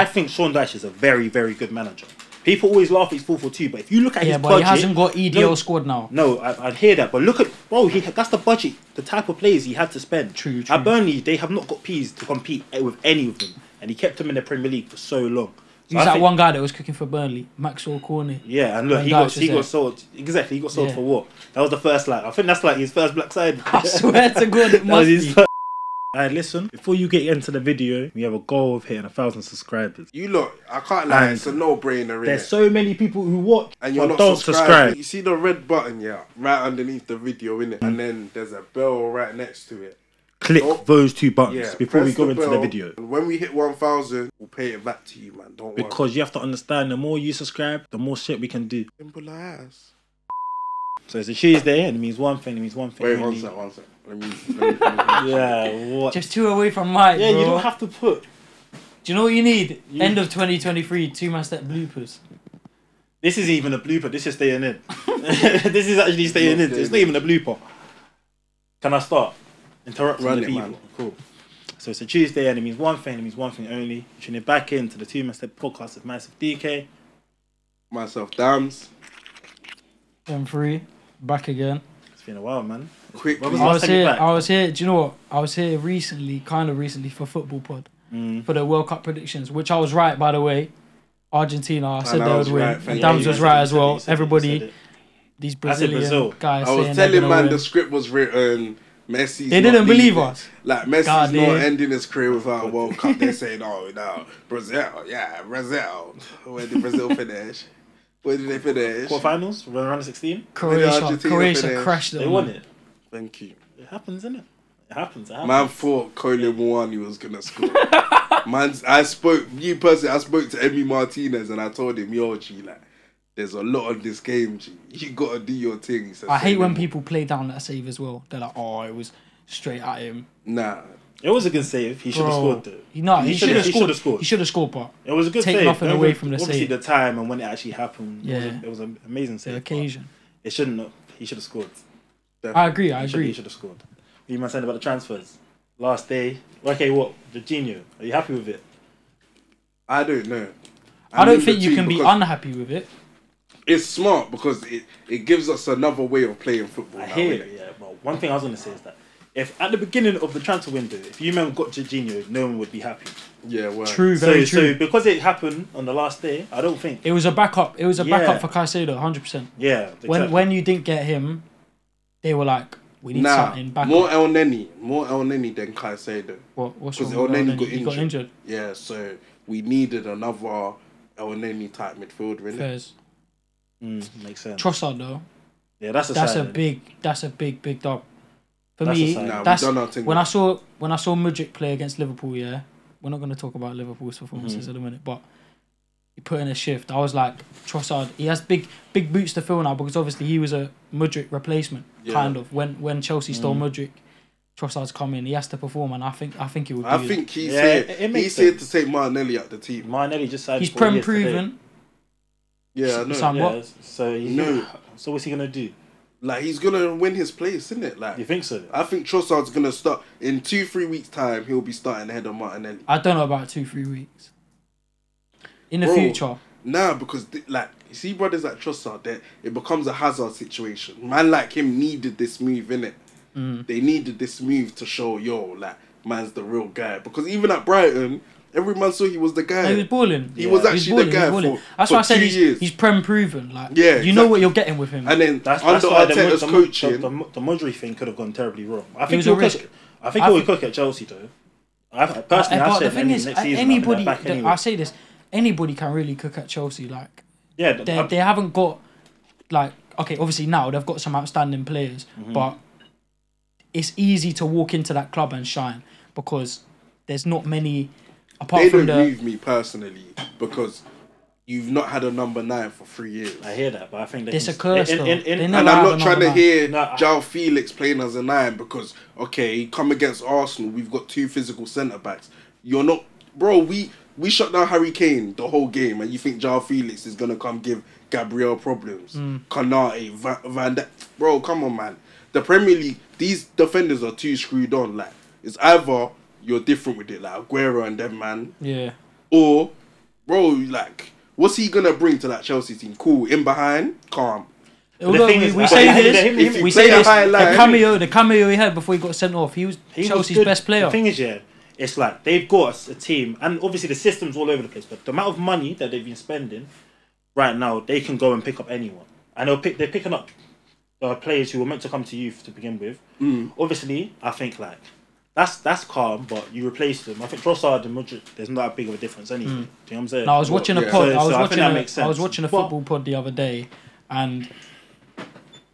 I think Sean Dyche is a very, very good manager. People always laugh he's 4-4-2, but if you look at his budget... he hasn't got EDL squad now. No, I'd hear that. But look at... Bro, that's the budget, the type of players he had to spend. True. At Burnley, they have not got P's to compete with any of them. And he kept them in the Premier League for so long. So He's that one guy that was cooking for Burnley, Maxwell Corney. Yeah, and look, he got sold. Exactly, he got sold for what? That was the first, I think that's his first black side. I swear to God, it must be. Alright, listen, before you get into the video, we have a goal of hitting 1,000 subscribers. You look, I can't lie, it's a no-brainer. There's so many people who watch and you're not don't subscribe. You see the red button, right underneath the video, innit? And then there's a bell right next to it. Click those two buttons before we go into the video. When we hit 1,000, we'll pay it back to you, man. Don't worry. Because you have to understand, the more you subscribe, the more shit we can do. Simple as. So it's a Tuesday, and it means one thing. Wait, one sec. Let me yeah, what? Just 2 away from Mike, Yeah, bro. you don't have to put. Do you know what you need? End of 2023, 2-man-step bloopers. This isn't even a blooper. This is staying in. This is actually staying in. It's not even a blooper. Can I start? Interrupting the people. Man. Cool. So it's a Tuesday, and it means one thing. It means one thing only. Tuning back into the 2-man-step podcast with myself, DK. Myself, Damz. M3. Back again. It's been a while, man. Quick. I was here. Do you know what? I was here recently, kind of recently, for Football Pod. For the World Cup predictions, which I was right, by the way. Argentina, I said they would win. And Damz was right as well. Everybody, these Brazilian guys. I was telling man the script was written. Messi. They didn't believe us. Like Messi's not ending his career without a World Cup. They're saying, oh no, Brazil, Brazil. Where did Brazil finish? Where did they finish? Quarterfinals, round of 16. Croatia crashed them. They won it. Thank you. It happens, innit? It happens. Man thought Colin Mwani was gonna score. I spoke to Emi Martinez and I told him, yo, G, like, there's a lot of this game, G. You gotta do your thing. I hate when people play down that save as well. They're like, oh, it was straight at him. Nah. It was a good save. He should have scored though. He should have scored. He should have scored, but it was a good take save. Nothing away from the obviously save. The time and when it actually happened. Yeah. It was an amazing save. The occasion. It shouldn't have. He should have scored. Definitely. I agree. He should have scored. What you man saying about the transfers? Last day. Okay, what? Jorginho. Are you happy with it? I don't know. I don't think you can be unhappy with it. It's smart because it gives us another way of playing football. I hear it, yeah. But one thing I was going to say is that if at the beginning of the transfer window, if you man got Jorginho, no one would be happy. Yeah, well. True, very true. So because it happened on the last day, I don't think... It was a backup. It was a backup for Caicedo, 100%. Yeah. Exactly. When you didn't get him, they were like, we need something back. More El Neni than Caicedo. What's because wrong with El El Neni Neni? He got injured. Yeah, so we needed another El Neni type midfielder, really. Fairs. Makes sense. Trossard though. Yeah, that's a big dub. For me, that's when I saw Mudryk play against Liverpool. Yeah, we're not going to talk about Liverpool's performances in a minute, but he put in a shift. I was like, Trossard, he has big boots to fill now because obviously he was a Mudryk replacement, kind of. When Chelsea stole Mudryk, Trossard's come in. He has to perform, and I think he would. I think he's here to take Martinelli out the team. Martinelli just signed. He's proven. Yeah, I know. Somewhat. Yeah, so what's he gonna do? Like, he's gonna win his place, isn't it? Like, you think so? I think Trossard's gonna start in 2-3 weeks' time. He'll be starting ahead of Martinelli. I don't know about 2-3 weeks. In the future. Nah, because like you see brothers like Trossard, it becomes a Hazard situation. Man like him needed this move, innit? They needed this move to show, like, man's the real guy. Because even at Brighton, every man saw he was the guy. No, he was balling. He was actually the guy That's why I said he's proven. Like, yeah, you know what you're getting with him. And then under Arteta's coaching, the Mudryk thing could have gone terribly wrong. I think he'll cook at Chelsea though. Personally, I said next season. Anybody, I say this, anybody can really cook at Chelsea. Like, yeah, they haven't got, like, okay, obviously now they've got some outstanding players, but it's easy to walk into that club and shine because there's not many. They don't move me personally because you've not had a number 9 for 3 years. I hear that, but I think it's a curse though. And I'm not trying to hear João Felix playing as a 9 because, okay, come against Arsenal, we've got 2 physical centre backs. You're not, bro. We shut down Harry Kane the whole game, and you think João Felix is gonna come give Gabriel problems? Konate, Van Dijk, bro, come on, man. The Premier League, these defenders are too screwed on. Like, it's either you're different with it, like Aguero and them, man. Yeah. Or bro, like, what's he gonna bring to that Chelsea team? Cool, in behind, calm. Although we say this, the cameo he had before he got sent off, he was Chelsea's best player. The thing is, yeah, it's like they've got a team, and obviously the system's all over the place. But the amount of money that they've been spending right now, they can go and pick up anyone, and they're picking up players who were meant to come to youth to begin with. Obviously, I think like that's calm, but you replace them. I think Trossard and Mudryk, there's not that big of a difference anyway. Do you know what I'm saying? No, I was watching a pod. I was watching a football pod the other day, and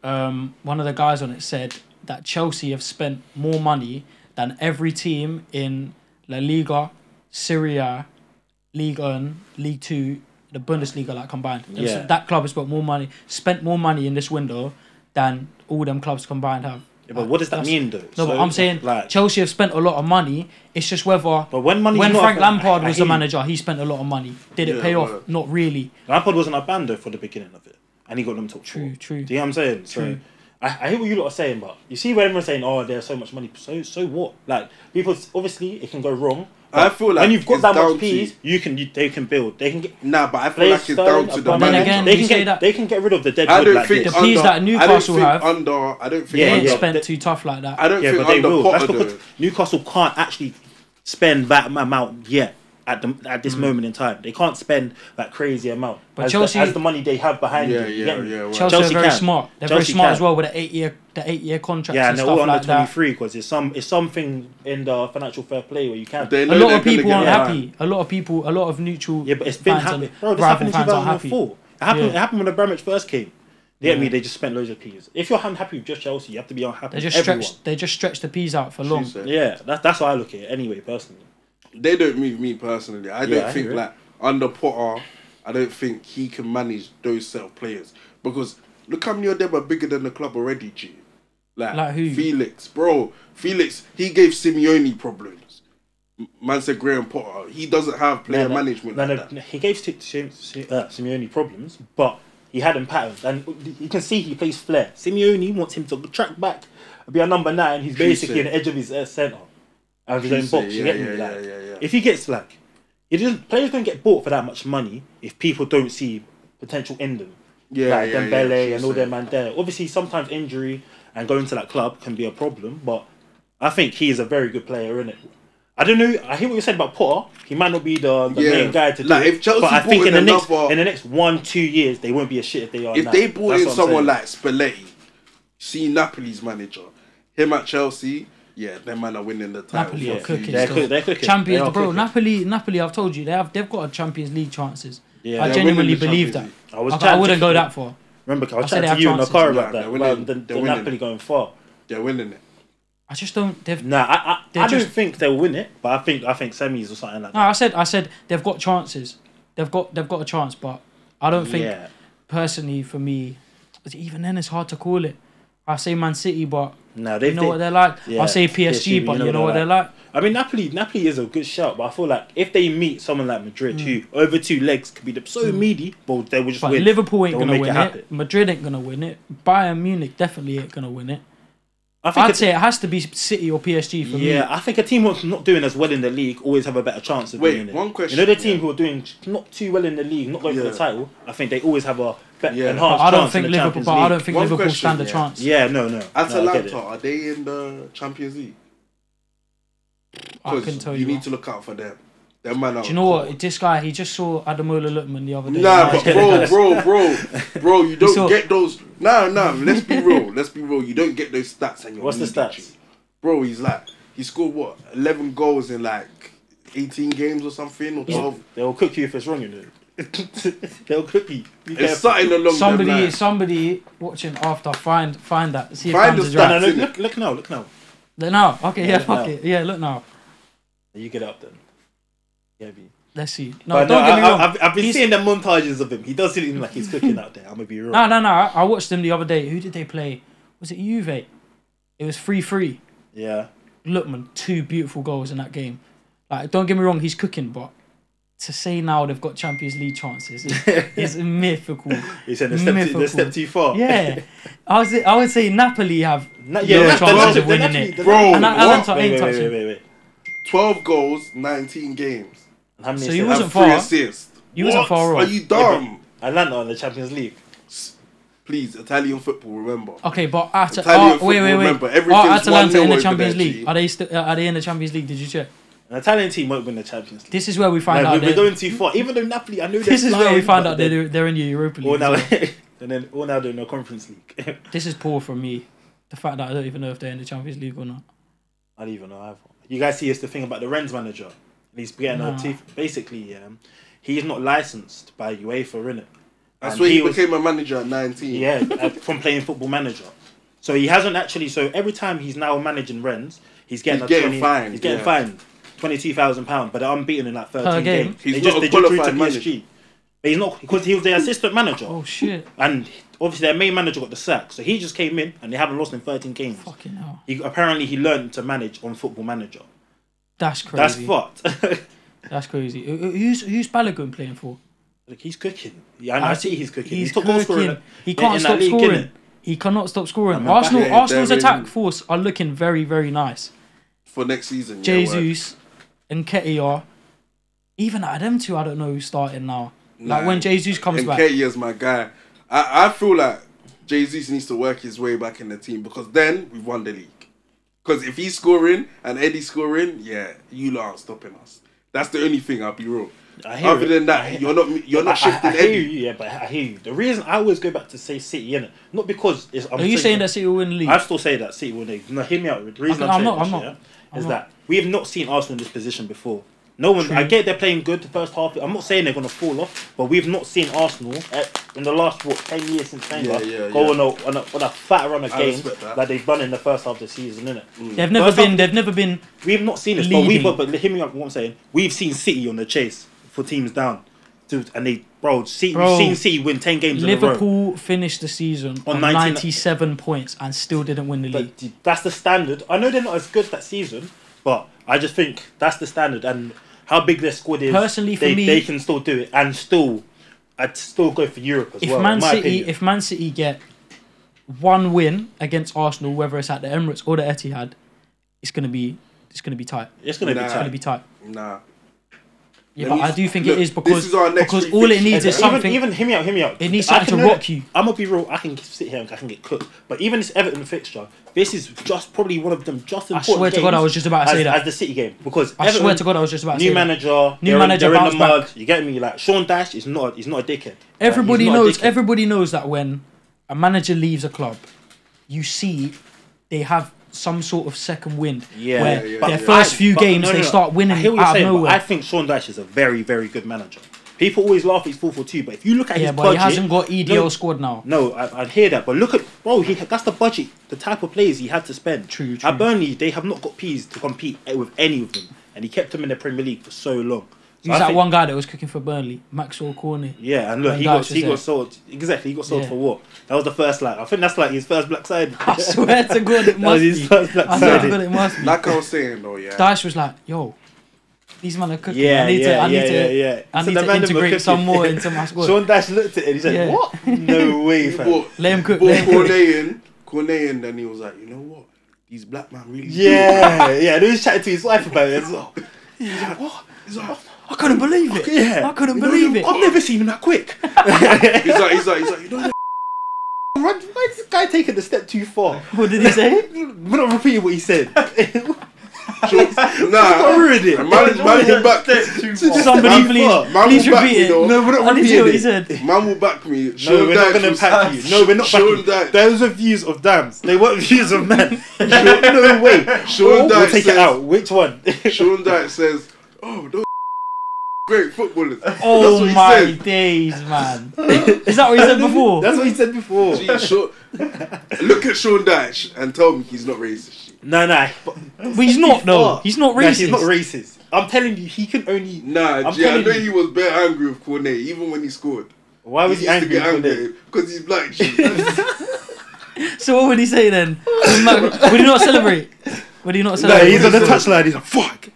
one of the guys on it said that Chelsea have spent more money than every team in La Liga, Serie A, Ligue 1, Ligue 2, the Bundesliga, like combined. Yeah. That club has spent more money in this window than all them clubs combined have. Yeah, but what does that mean, though? No, but I'm saying like, Chelsea have spent a lot of money. It's just whether... But when Frank Lampard was the manager, he spent a lot of money. Did it pay off? Not really. Lampard wasn't a band, though, for the beginning of it. And he got them to True. Do you know what I'm saying? True. So, I hear what you lot are saying, but you see when everyone's saying, "Oh, there's so much money." So what? Like people, obviously, it can go wrong. I feel like when you've got that much peas, they can build. They can get. Nah, but I feel like it's down to the manager. They can get rid of the dead. I don't think the peas that Newcastle have. I don't think they ain't spent too tough like that. I don't think but they will. Potter, that's because Newcastle can't actually spend that amount yet. At this moment in time, they can't spend that crazy amount. But Chelsea has the money they have behind them. Well. Chelsea are very smart. They're very smart as well with the 8-year contracts. Yeah, and they're stuff all like under 23 because it's something in the financial fair play where you can. A lot of people aren't happy. A lot of neutral. Yeah, but it's been happening. Bro, this happened in 2004. It happened when Abramovich first came. They just spent loads of peas. If you're unhappy with just Chelsea, you have to be unhappy. They just stretch the peas out for long. Yeah, that's how I look at it. Anyway, personally. They don't move me personally. I don't think like under Potter, I don't think he can manage those set of players because look how many of them are bigger than the club already. G, like who? Felix, bro. Felix, he gave Simeone problems. Man said Graham Potter, he doesn't have player management. He gave Simeone problems, but he had him patterned, and you can see he plays flair. Simeone wants him to track back, be a number 9. He's basically on the edge of his centre. Out of his own box, you get me? If he gets players don't get bought for that much money if people don't see potential in them. Dembele and all their man there. Obviously, sometimes injury and going to that club can be a problem, but I think he is a very good player, innit? I don't know. I hear what you said about Potter. He might not be the main guy to do it. If Chelsea but I think in the next 1-2 years, they won't be a shit if they are. If they brought in someone like Spalletti, see Napoli's manager, him at Chelsea. Yeah, them man are winning the title. Napoli are cooking. They're cooking. Champions, bro. Napoli. I've told you they've got a Champions League chances. Yeah, I genuinely believe that. I wouldn't go that far. Remember, I was chatting to you in the car about that. They're Napoli going far. They're winning it. I just don't. I don't think they'll win it, but I think semis or something like that. No, I said they've got chances. They've got a chance, but I don't think personally for me. Even then, it's hard to call it. I say Man City, but you know what they're like. I say PSG, but you know what they're like. I mean, Napoli is a good shout, but I feel like if they meet someone like Madrid, who over 2 legs could be so meaty, well, they will just win. Liverpool ain't gonna win it. Madrid ain't gonna win it. Bayern Munich definitely ain't gonna win it. I'd say it has to be City or PSG for me. Yeah, I think a team who's not doing as well in the league always have a better chance of winning it. One question. You know, the team who are doing not too well in the league, not going for the title, I think they always have a enhanced I don't chance think in the Liverpool. Champions But League. I don't think Liverpool stand a chance. Yeah, no. Atalanta, are they in the Champions League? I can tell you. You need to look out for them. Them man. Do you know what? This guy, he just saw Ademola Lookman the other day. Nah, but bro, you don't get those. Nah. Let's be real. You don't get those stats. And what's the stats? Bro, he scored what 11 goals in like 18 games or something or 12. They'll cook you if it's wrong, you know. They'll cook you. It's something along somebody watching after find that. See if find the stats. No, look now. Look now. Okay, fuck it. Yeah, look now. You get up then. Yeah, let's see. No, don't get me wrong. I've been seeing the montages of him. He does seem like he's cooking out there. I'm gonna be real. No. I watched him the other day. Who did they play? Was it Juve? It was 3-3. Yeah. Lookman, 2 beautiful goals in that game. Like, don't get me wrong, he's cooking, but to say now they've got Champions League chances is mythical. He said they're step too far. Yeah. I would say Napoli have chances of winning it. Bro, and Atalanta ain't touching. Wait. 12 goals, 19 games. And how many so he wasn't far. 3 assists. You wasn't far off. Are you dumb? Yeah, Atlanta in the Champions League. Please, Italian football, remember. Okay, but wait. Remember, Atalanta in the Champions League. Are they in the Champions League? Did you check? An Italian team won't win the Champions League. This is where we find out. We're going too far. Even though Napoli, I know this is where we find out they're in the Europa League. And then all now they're in the Conference League. This is poor from me. The fact that I don't even know if they're in the Champions League or not. I don't even know either. You guys see, it's the thing about the Rennes manager. He's getting a teeth. Basically, he's not licensed by UEFA, innit? That's why he became a manager at 19. Yeah, from playing Football Manager. So he hasn't actually. So every time he's now managing Rennes, he's getting fined. He's getting fined £22,000, but they're unbeaten in like 13 games. He's not a qualified manager. But he's not, because he was the assistant manager. Oh shit! And obviously their main manager got the sack, so he just came in and they haven't lost in 13 games. Fucking hell! He learned to manage on Football Manager. That's crazy. That's fucked. That's crazy. Who's Balogun playing for? Look, he's cooking. Yeah, I see he's cooking. He's cooking. He can't stop scoring. He cannot stop scoring. Arsenal's attack force are looking very, very nice for next season. Jesus and Nketiah. Even out of them two, I don't know who's starting now. Like when Jesus comes back. Nketiah's my guy. I feel like Jesus needs to work his way back in the team, because then we've won the league. Because if he's scoring and Eddie's scoring, yeah, you lot aren't stopping us. That's the only thing, I'll be real. Other than that, you're not shifting Eddie. I hear you, yeah, but I hear you. The reason I always go back to say City, innit? Not because it's... Are you saying that City will win the league? I still say that City will win the league. No, hear me out. The reason I'm not. That we have not seen Arsenal in this position before. No one. True. I get they're playing good the first half. I'm not saying they're going to fall off, but we've not seen Arsenal in the last 10 years since Wenger go on a fat run of games like they've done in the first half of the season, innit? They've never been. We've not seen this, but hear me out. What I'm saying, we've seen City on the chase for teams down, and we've seen City win 10 games. Liverpool finished the season on 97 points and still didn't win the league. That's the standard. I know they're not as good that season, but I just think that's the standard, and how big their squad is. Personally, for me, they can still do it, and I'd still go for Europe as well. If Man City get one win against Arsenal, whether it's at the Emirates or the Etihad, it's gonna be tight. It's gonna be tight. Nah. Yeah, but I do think it is because all it needs is something. Even hear me out. It needs something to rock you. I'm gonna be real. I can sit here and I can get cooked. But even this Everton fixture, this is just probably one of them just important. I swear to God, I was just about to say that. As the City game, because I swear to God, I was just about to say that. New manager, they're in the mud. You get me? Like Sean Dyche is not a dickhead. Everybody knows that when a manager leaves a club, you see they have some sort of second wind. Their first few games they start winning out of nowhere. I think Sean Dyche is a very, very good manager. People always laugh he's 4-4-2, but if you look at his budget, he hasn't got EDL squad now. No, I'd hear that, but look at that's the budget, the type of players he had to spend. True. At Burnley, they have not got peas to compete with any of them, and he kept them in the Premier League for so long. He's that one guy that was cooking for Burnley, Maxwell Cornet. Yeah, and look, he got sold. Exactly, he got sold for what? That was the first I think that's like his first black side. I swear to God, it must be. His first black side. Like I was saying though, yeah. Dyche was like, yo, these men are cooking. I need to integrate some more into my squad. Sean Dyche looked at it and he said, what? No way, fam. Let him cook. Cornet in, then he was like, you know what? These black man really and he was chatting to his wife about it as well. He's like, what? He's like, I couldn't believe it. Yeah. I couldn't believe it. I've never seen him that quick. he's like, you know, why is this guy taking the step too far? What did he say? We're not repeating what he said. Nah, ruined it. Man will back. Somebody please repeat it. No, we're not repeating what he said. Man will back me. No, we're not going to back you. No, we're not backing you. Those are views of Damz. They weren't views of man. No way. Sean Dyche we'll take it out. Which one? Sean Dyche says, oh, those great footballers. Oh my days, man. Is that what he said before? That's what he said before. Look at Sean Dyche and tell me he's not racist. No. But he's not though. He's not racist. He's not racist. I'm telling you, he can only... I know he was bare angry with Cornet, even when he scored. Why was he angry with Cornet? Because he's black. So what would he say then? Would he not celebrate? No, he's on the touchline. He's like, fuck.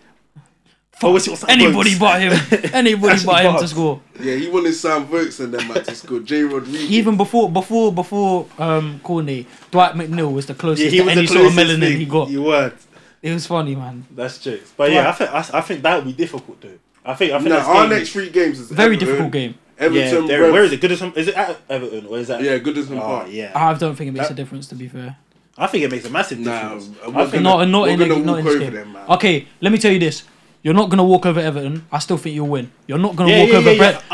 Anybody but him. Anybody but him to score. Yeah, he wanted Sam Vokes and them to score. J. Rodriguez. Even before Cornet, Dwight McNeil was the closest to any sort of melanin he got. You weren't. It was funny, man. That's jokes. But yeah, I think that would be difficult though. I think our next 3 games is very difficult game. Everton. Yeah, where is it? Goodison? Is it at Everton or is that? Yeah, Goodison Park. Yeah. I don't think it makes a difference. To be fair, I think it makes a massive difference. I think not in this game. Them, okay, let me tell you this. You're not gonna walk over Everton. I still think you'll win. You're not gonna walk over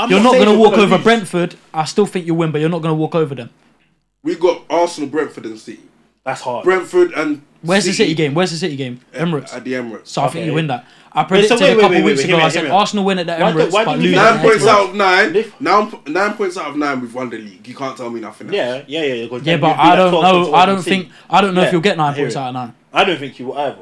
You're not gonna walk over Brentford. I still think you'll win, but you're not gonna walk over them. We got Arsenal, Brentford, and City. That's hard. Brentford and Where's the City game? Emirates. At the Emirates. So I think you win that. I predicted a couple weeks ago. I said Arsenal win at the Emirates, but lose. 9 points out of 9. 9 points out of 9. We've won the league. You can't tell me nothing else. Yeah, but I don't know. I don't know if you'll get 9 points out of 9. I don't think you will either.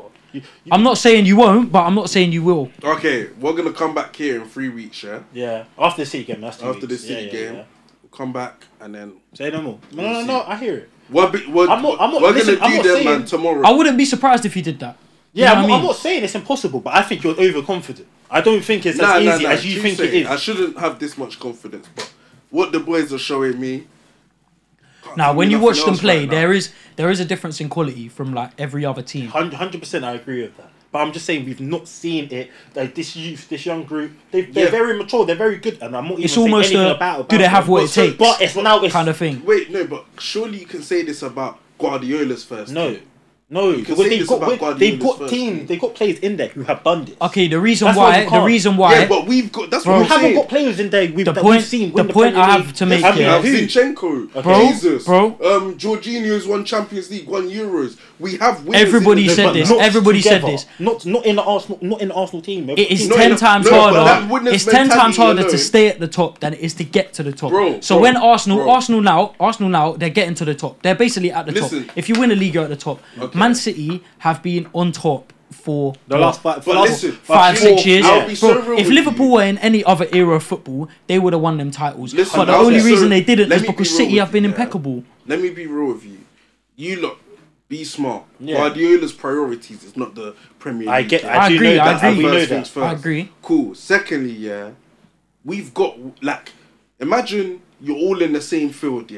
I'm not saying you won't, but I'm not saying you will. Okay, we're gonna come back here in 3 weeks, yeah. Yeah, after the City game, that's 2 weeks. After the City game, we'll come back and then say no more. No, I hear it. We're gonna do them, man, tomorrow. I wouldn't be surprised if you did that. Yeah, I'm not saying it's impossible, but I think you're overconfident. I don't think it's as easy as you think it is. I shouldn't have this much confidence, but what the boys are showing me. Now, when you watch them play, there is a difference in quality from like every other team. 100%, I agree with that. But I'm just saying we've not seen it. Like this young group, they're very mature. They're very good, and I'm not even saying anything about. Do they have what it takes? But it's kind of thing. Wait, no, but surely you can say this about Guardiola's first. No, they've got players in there who have done this. Okay, the reason why. Yeah, but we've got. That's what we haven't got players in there. We've seen. The point I have to make here. Zinchenko, Jesus, Jorginho's won Champions League, won Euros. We have. Everybody said this. Everybody said this. Not in the Arsenal team. It is 10 times harder. It's 10 times harder to stay at the top than it is to get to the top. So when Arsenal now, they're getting to the top. They're basically at the top. If you win a league, you're at the top. Man City have been on top for the last 5-6 years. If Liverpool were in any other era of football, they would have won them titles. But the only reason they didn't is because City have been impeccable. Let me be real with you. You lot, be smart. Guardiola's priorities is not the Premier League. I agree. Cool. Secondly, we've got imagine you're all in the same field,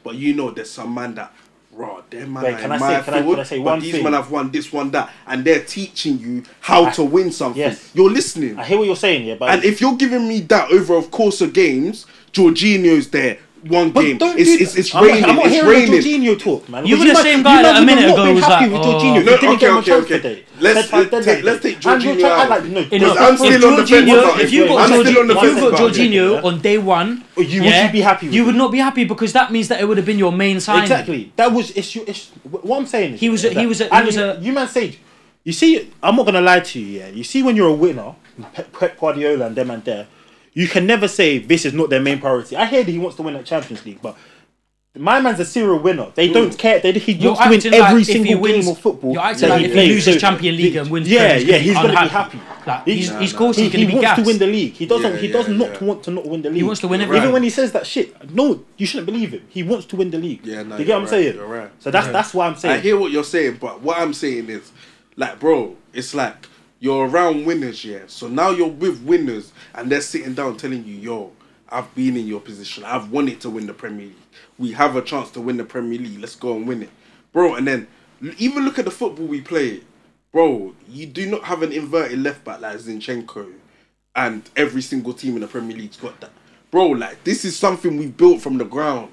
but you know there's some man that. Them man can I say one thing? These men have won this, one that, and they're teaching you how to win something. Yes. You're listening. I hear what you're saying, but and if you're giving me that over a course of games, Jorginho's there. One game. It's raining. I'm not hearing Jorginho talk, man. You were the same guy that a minute ago was like, okay. Let's take Jorginho out. I'm still on the fence. If you got Jorginho on day one, would you be happy? You would not be happy because that means that it would have been your main signing. Exactly. That was what I'm saying. He was a. You man Sage. You see, I'm not gonna lie to you. You see, when you're a winner, Pep Guardiola and them and there. You can never say this is not their main priority. I hear that he wants to win that Champions League, but my man's a serial winner. They don't care. He wants to win every single game of football. You're acting like if he loses Champions League and wins, he's going to be happy. He's going to be gassed. He wants to win the league. He does not want to not win the league. He wants to win everything. Even when he says that shit, no, you shouldn't believe him. He wants to win the league. Yeah, no, you get what I'm saying? You're right. So that's what I'm saying. I hear what you're saying, but what I'm saying is, bro, it's like. You're around winners, so now you're with winners and they're sitting down telling you, yo, I've been in your position. I've wanted to win the Premier League. We have a chance to win the Premier League. Let's go and win it. Bro, and then even look at the football we play. Bro, you do not have an inverted left back like Zinchenko and every single team in the Premier League's got that. Bro, this is something we've built from the ground.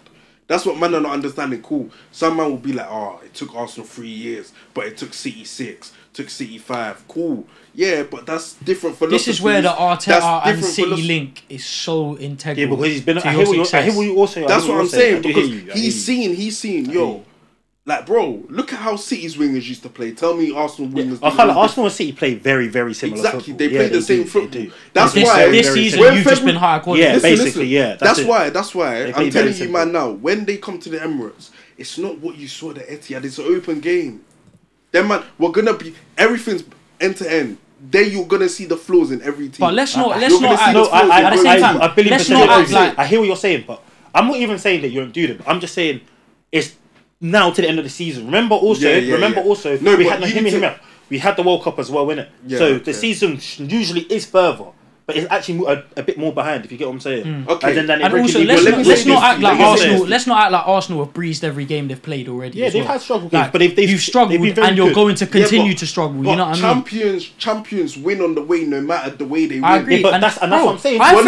That's what man are not understanding. Cool. Some man will be like, it took Arsenal 3 years, but it took City 6. Took City 5. Cool. Yeah, but that's different philosophy. This is where the Arteta and City link is so integral. Yeah, because he's been. I hear what you also. That's what I'm saying. Because he's seen. Yo, bro, look at how City's wingers used to play. Tell me, Arsenal wingers. Arsenal and City play very, very similar. Exactly, they play the same football. That's why this season you've just been higher quality. Yeah, basically, yeah. That's why. I'm telling you, man. Now, when they come to the Emirates, it's not what you saw at Etihad. It's an open game. Then, man, we're gonna be everything's end to end. Then you're gonna see the flaws in every team. But let's not act like. I hear what you're saying, but I'm not even saying that you don't do them. I'm just saying it's now to the end of the season. Remember also. No, we had the World Cup as well, innit? Yeah, so the season usually is further. but it's actually a bit more behind. If you get what I'm saying. Okay. And also, let's not act like Arsenal. Let's not act like Arsenal have breezed every game they've played already. Yeah, they've had struggle games, but you've struggled and you're going to continue to struggle. You know what I mean? Champions win on the way, no matter the way they win. I agree, but that's what I'm saying. I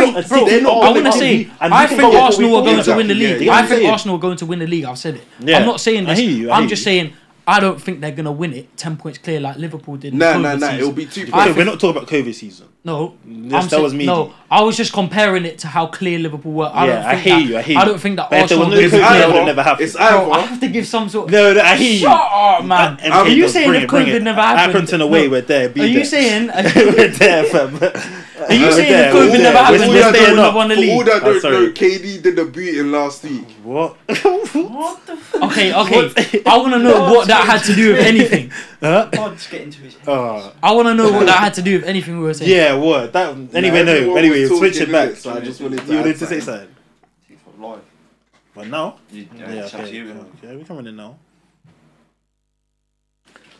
think Arsenal are going to win the league. I think Arsenal are going to win the league. I've said it. I'm not saying this. I'm just saying. I don't think they're gonna win it 10 points clear like Liverpool did. Nah. It'll be 2 points. We're not talking about COVID season. No, that was me. No, I was just comparing it to how clear Liverpool were. I hear you. I don't think that Arsenal. It's either. I have to give some sort. No, I hear you. Shut up, man. Are you saying if COVID never happened? Accrington away, we're there. Are you saying? We're there, fam. Are you saying if COVID never happened, Liverpool would have won the league? For all that don't know, KD did a beating last week. What? What the fuck? Okay. I want to know what that had to do with anything. Just get into it. I want to know what that had to do with anything we were saying. Yeah, what? Anyway, switch it back. So I just wanted to say something. Live. But now? Yeah, okay, we're coming in now.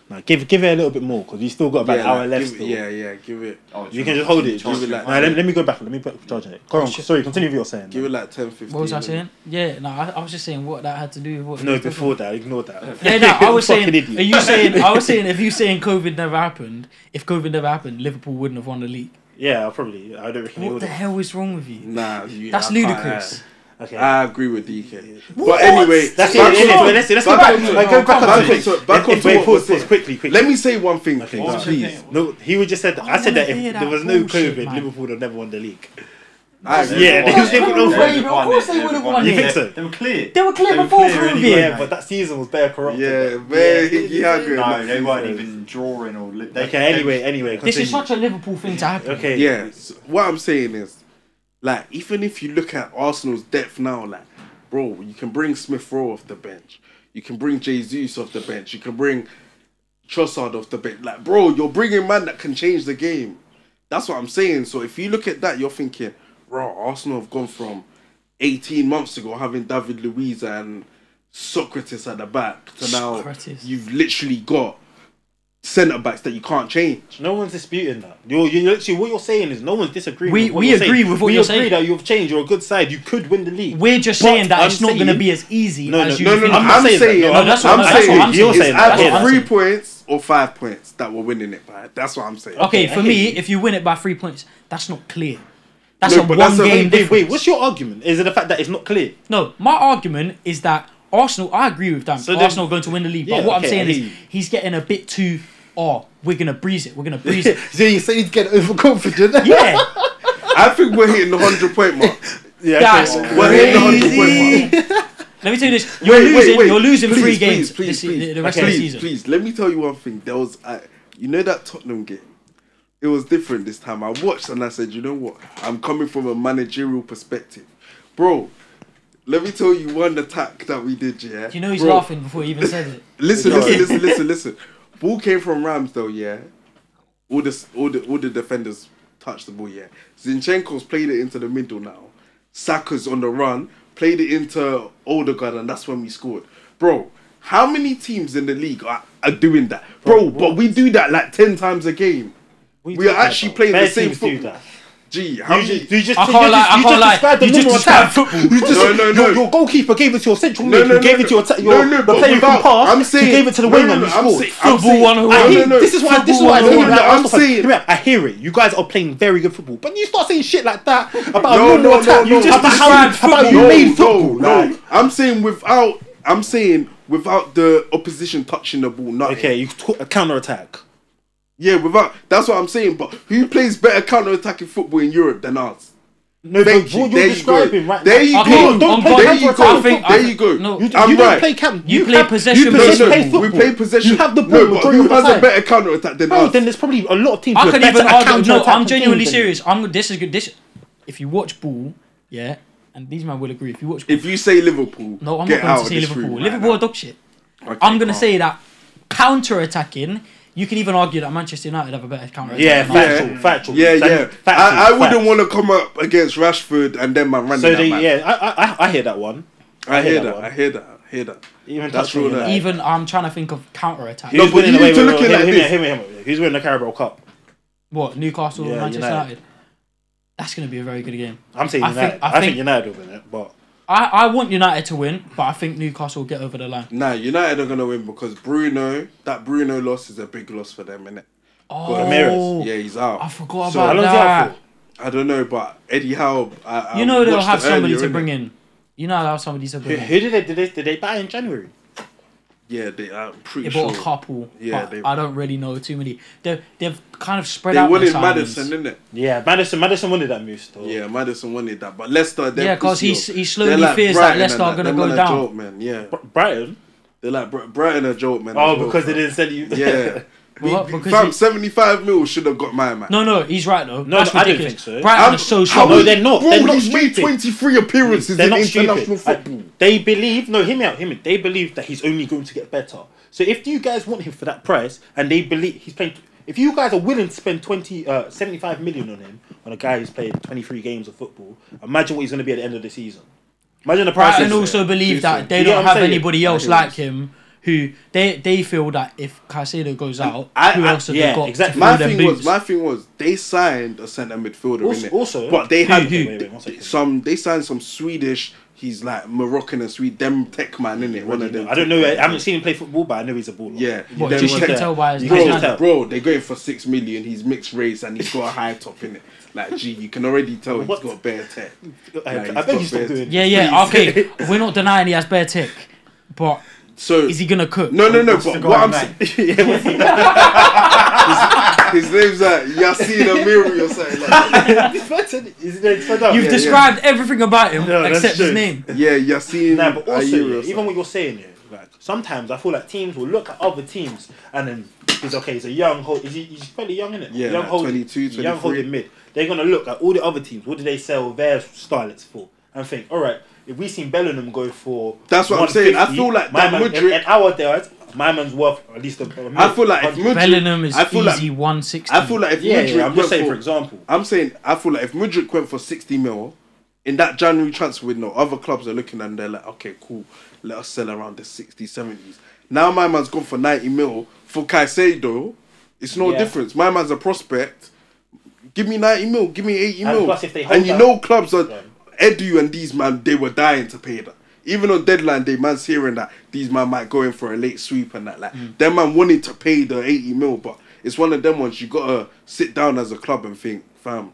Now, give it a little bit more because we still got about an hour left. Give it. You can just hold it. Let me go back. Let me put charge on it. Go on, sorry, continue what you're saying. Give it like 10, 15. What was I saying? Yeah, no, I was just saying what that had to do with what. No, before that, ignore that. Yeah, no, I was saying. Are you saying? I was saying if you saying COVID never happened, Liverpool wouldn't have won the league. Yeah, probably. I don't reckon. What the hell is wrong with you? Nah, that's ludicrous. Okay. I agree with DK. But anyway, let's go back on pause quickly. Let me say one thing, please. No, he would just said. I said that if there was no COVID, Liverpool would have never won the league. Of course they would have won it. You think so? They were clear. They were clear before COVID. Yeah, but that season was bare corrupted. Yeah, very Higgy. No, they weren't even drawing or. Okay, anyway. This is such a Liverpool thing to happen. Okay. Yeah. What I'm saying is, like, even if you look at Arsenal's depth now, like, bro, you can bring Smith Rowe off the bench. You can bring Jesus off the bench. You can bring Trossard off the bench. Like, bro, you're bringing man that can change the game. That's what I'm saying. So if you look at that, you're thinking, bro, Arsenal have gone from 18 months ago having David Luiz and Socrates at the back to now you've literally got centre backs that you can't change. No one's disputing that. You literally what you're saying is no one's disagreeing. We agree with what you're saying. We agree that you've changed. You're a good side. You could win the league. We're just saying that it's not going to be as easy as you think. I'm saying that's what I'm saying. It's either 3 points or 5 points that we're winning it by. That's what I'm saying. Okay, for me, if you win it by 3 points, that's not clear. That's a one-game difference. Wait, what's your argument? Is it the fact that it's not clear? No, my argument is that Arsenal. I agree with that. So Arsenal are going to win the league, but what I'm saying is he's getting a bit too. We're gonna breeze it. We're gonna breeze it. So you say he's getting overconfident? Yeah. I think we're hitting the 100-point mark. Yeah, that's we're hitting the 100-point mark. Let me tell you this: you're losing 3 games the rest of the season. Please, let me tell you one thing. There was, you know, that Tottenham game. It was different this time. I watched and I said, you know what? I'm coming from a managerial perspective, bro. Let me tell you one attack that we did. Yeah. You know he's laughing before he even said it. Listen. Ball came from Ramsdale, yeah. All the defenders touched the ball, yeah. Zinchenko's played it into the middle now. Saka's on the run, played it into Odegaard, and that's when we scored. Bro, how many teams in the league are doing that? Bro, but we do that like 10 times a game. We are actually playing the same football. Gee, how many? You just described football. No. Your goalkeeper gave it to your central mid. You gave it to your the player who can pass. I'm saying you gave it to the wing and you scored. Football 101. This is why I'm saying. I hear it. You guys are playing very good football, but you start saying shit like that about a normal attack. You just described football. You made football. No, I'm saying without the opposition touching the ball. Okay, you took a counter attack. Yeah, that's what I'm saying. But who plays better counter-attacking football in Europe than us? No, but what you're describing right now. There you go. There you go. No, you don't play counter. You play possession. We play possession. You have the ball. No, but who has a better counter-attack than us? Then there's probably a lot of teams. I could even argue. No, I'm genuinely serious. This is good. If you watch ball, yeah, and these men will agree. If you watch, if you say Liverpool, no, I'm not going to say Liverpool. Liverpool are dog shit. I'm going to say that counter-attacking. You can even argue that Manchester United have a better counter-attack. Yeah, factual. Yeah. I wouldn't want to come up against Rashford and then man running that man. Yeah, I hear that one. I hear that. Even that's true. Even I'm trying to think of counter-attack. No, but you need to look at this. Who's winning the Carabao Cup? What, Newcastle or Manchester United? That's going to be a very good game. I'm saying United. I think United will win it, but I want United to win, but I think Newcastle will get over the line. Nah, United are going to win because that Bruno loss is a big loss for them, innit? Oh, Ramirez. Yeah, he's out. I forgot So how about long's he out that. for? I don't know, but Eddie Howe. You know they'll have somebody earlier, to bring in. You know they'll have somebody to bring in. Who did they buy in January? Yeah, I'm pretty They sure. bought a couple. Yeah, but I don't really know too many. They've kind of spread They out. wanted their Maddison, signings. innit? Yeah, Madison wanted that move still. Yeah, Madison wanted that, but Leicester. Yeah, because he slowly fears that Leicester are gonna go down. Joke, man. Yeah, Brighton. they're like Brighton a joke, man. Oh, because they didn't sell you. Yeah. Because 75 mil should have got my man. No, he's right though. No, That's I don't ridiculous. think so. Brighton are so strong. No, they're not. Bro, They're not he's made stupid. 23 appearances They're in not international stupid. football. They believe. No, hear me out. They believe that he's only going to get better. So if you guys want him for that price, and they believe he's playing, if you guys are willing to spend 75 million on him, on a guy who's played 23 games of football, imagine what he's going to be at the end of the season. Imagine the price. Brighton also believe that they don't have anybody else like him. Who they feel that if Caicedo goes out, who else have they got? Exactly. My thing was they signed a centre midfielder in it. Also, but they had wait, they signed some Swedish. He's like Moroccan and Swede. Them tech man in it. One of them. I don't know. I haven't seen him play football, but I know he's a baller. Yeah, you can tell by his bro. They're going for 6 million. He's mixed race and he's got a high top in it. Like, gee, you can already tell he's got bare tech. I bet he's not doing. Yeah. Okay, we're not denying he has bare tech, but. So is he gonna cook? No. But what I'm saying, his name's like Yassine Amiri or something like that. You've described everything about him except his name. Yeah, Yassine. Nah, but also, even what you're saying here, like sometimes I feel like teams will look at other teams and then he's a young hold. He's fairly young, isn't it? Yeah, young like hold, 22, 23. Young holding mid. They're gonna look at all the other teams. What do they sell their starlets for? And think, all right. If we seen Bellingham go for, that's what I'm saying. I feel like that Mudryk. In our days, my man's worth at least a million. I feel like if Mudryk, Bellingham is easy 160. I feel like if Mudryk I'm just saying for example. I'm saying I feel like if Mudryk went for 60 mil in that January transfer window, other clubs are looking and they're like, okay, cool, let us sell around the 60s, 70s. Now my man's gone for 90 mil for Caicedo. It's no difference. My man's a prospect. Give me 90 mil, give me 80 mil, plus if they hold and you know clubs are. Edu and these man, they were dying to pay that. Even on deadline day, man's hearing that these man might go in for a late sweep and that. Like, them man wanted to pay the 80 mil, but it's one of them ones you gotta sit down as a club and think, fam,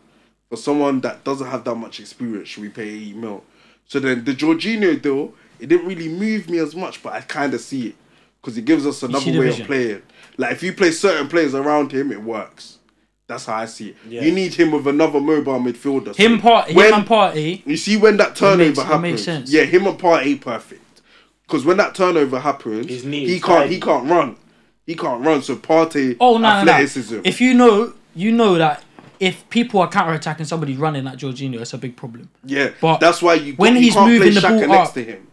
for someone that doesn't have that much experience, should we pay 80 mil? So then the Jorginho deal, it didn't really move me as much, but I kind of see it because it gives us another way of playing. Like if you play certain players around him, it works. That's how I see it. Yeah. You need him with another mobile midfielder. Him and Partey. You see when that turnover happens. Makes sense. Yeah, him and Partey perfect. Because when that turnover happens, he can't run. He can't run. So Partey, athleticism. No. If you know that if people are counter-attacking somebody running at Jorginho, it's a big problem. Yeah, but that's why when he's moving the ball next to him.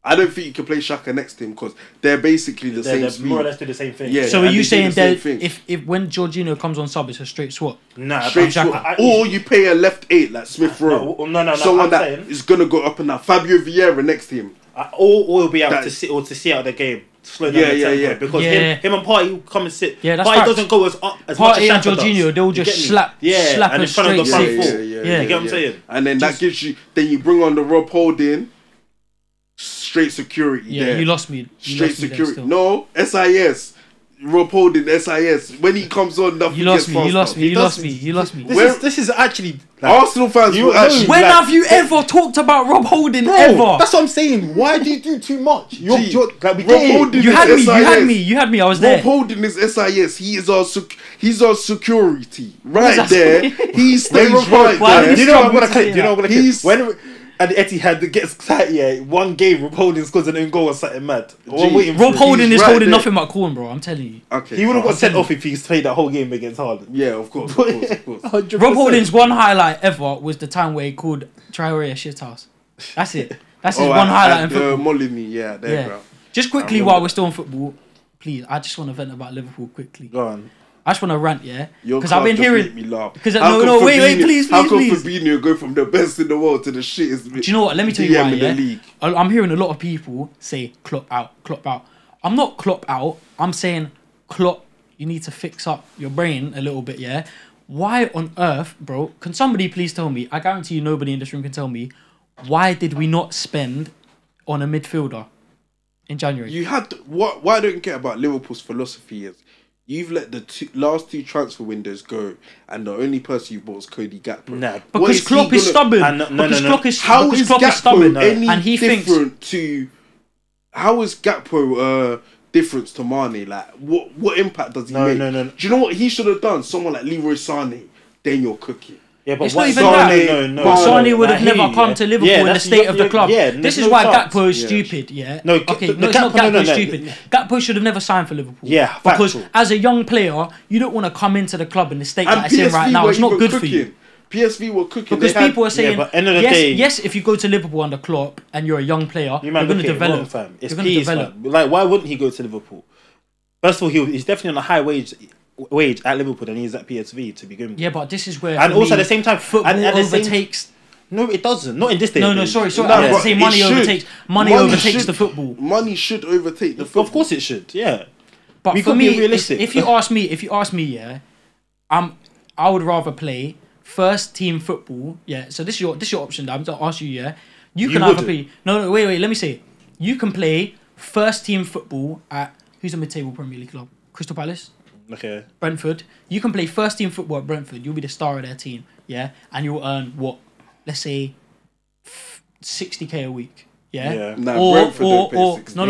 I don't think you can play Xhaka next to him because they're basically the same speed. More or less do the same thing. Yeah, so are you saying that if when Jorginho comes on sub, it's a straight swap? Nah, straight swap. Or you pay a left 8 like Smith Rowe. No. Someone that is going to go up and down. Fabio Vieira next to him. Or will be able to see out the game. Slow down the tempo. Because him and Partey will come and sit. Yeah, that's Partey doesn't go as much as Partey and Jorginho, they'll just slap and a straight of the front four. Yeah. You get what I'm saying? And then that gives you... Then you bring on the Rob Holding... Straight security. Yeah, there. You lost me. Straight security. No, SIS. Rob Holding SIS. When he comes on, nothing You lost me. This is actually like, Arsenal fans. When have you ever talked about Rob Holding ever? That's what I'm saying. Why do you do too much? You had me. I was there. Rob Holding is SIS. He's our security right there. He stays right there. You know what I'm gonna clip. And Etihad gets excited, one game, Rob Holding scores an own goal or something mad. Rob Holding is holding nothing but corn, bro. I'm telling you. Okay, he would have got sent off if he's played that whole game against Haaland. Yeah, of course. Rob Holding's one highlight ever was the time where he called Traore a shithouse. That's it. That's his one highlight in football. Molyneux, bro. Just quickly while we're still on football, please, I just want to vent about Liverpool quickly. Go on. I just want to rant, because I've been hearing me laugh. Because wait, please. How can Fabinho go from the best in the world to the shittest? Do you know what? Let me tell you why. Yeah? I'm hearing a lot of people say Klopp out. I'm not Klopp out. I'm saying Klopp, you need to fix up your brain a little bit. Yeah. why on earth, bro? Can somebody please tell me? I guarantee you, nobody in this room can tell me. Why did we not spend on a midfielder in January? You had what I don't get about Liverpool's philosophy is you've let the last 2 transfer windows go, and the only person you bought was Cody Gakpo. Nah, because Klopp is stubborn. How is Gakpo any different to? How is Gakpo different to Mane? Like, what impact does he make? No. Do you know what he should have done? Someone like Leroy Sané, then you're cooking. Yeah, but it's not even that. But Sané would have never come to Liverpool in the state of the club. This is why Gakpo is stupid. Yeah. No, okay. No, it's not Gakpo is stupid. Gakpo should have never signed for Liverpool. Yeah, because as a young player, you don't want to come into the club in the state that it's in right now. It's not good for you. PSV were cooking because people are saying, but end of the day, yes, if you go to Liverpool under Klopp and you're a young player, you're going to develop. It's going to develop. Like, why wouldn't he go to Liverpool? First of all, he's definitely on a high wage at Liverpool than he is at PSV to begin with. Yeah, but this is where, and also at the same time, football overtakes. No, it doesn't. Not in this day. No, sorry. I was say money overtakes the football. Money should overtake the football. Of course, it should. Yeah, but for me, if you ask me, yeah, I would rather play first team football. Yeah, so this is your option. I'm going to ask you. Yeah, you can either play. No, wait. Let me say it. You can play first team football at who's a mid-table Premier League club? Crystal Palace. Okay. Brentford. You can play first team football at Brentford. You'll be the star of their team. Yeah, and you'll earn what? Let's say 60k a week. Yeah. Nah,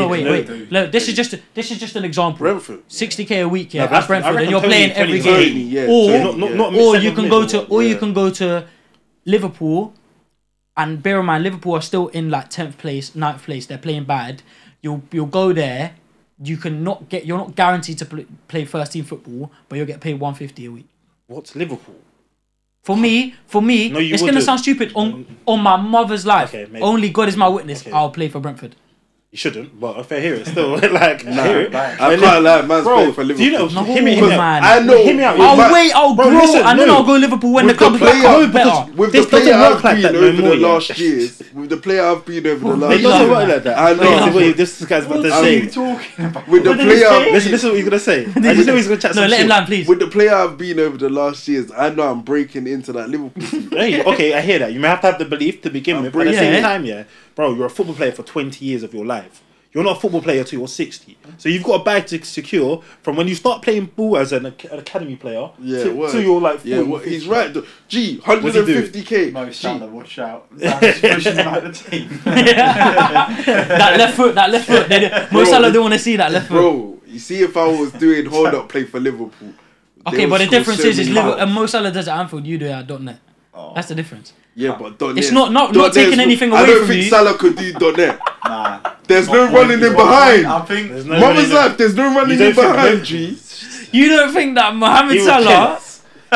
wait. Look, this is just an example. Brentford. 60k a week. Yeah, at Brentford, and you're playing every game. Or you can go to Liverpool, and bear in mind Liverpool are still in like 10th place, 9th place. They're playing bad. You'll go there. You're not guaranteed to play first team football, but you'll get paid 150 a week. What's Liverpool? For me, it's going to sound stupid on my mother's life. Okay, only God is my witness. Okay. I'll play for Brentford. You shouldn't, but if I hear it still, like, nah, I can't lie, man's playing for Liverpool. Do you know? Hear me out. I know. Hear me out. I'll grow, and then I'll go Liverpool when the club better. With the player I've been over the last years, it doesn't work like that. I know. This guy's about to say. What are you talking about? With the player, listen to what he's gonna say. I just know he's gonna chat some shit. No, let him land, please. With the player I've been over the last years, I know I'm breaking into that Liverpool team. Okay, I hear that. You may have to have the belief to begin with, but at the same time, yeah, bro, you're a football player for 20 years of your life. You're not a football player till you're 60. So you've got a bag to secure from when you start playing ball as an academy player to you're like 40. Yeah, he's right. Gee, 150k. Mo Salah, watch out. That's pushing him out of the team. That left foot. Mo Salah don't want to see that left foot. Bro, you see if I was doing hold-up play for Liverpool. Okay, but the difference is Mo Salah does it at Anfield, you do it at .net. Oh. That's the difference. Yeah, but .net. It's not taking anything away from you. I don't think Salah could do .net. Nah. There's no running in behind. I think Mama's life, there's no running in behind, G. You don't think that Mohamed Salah...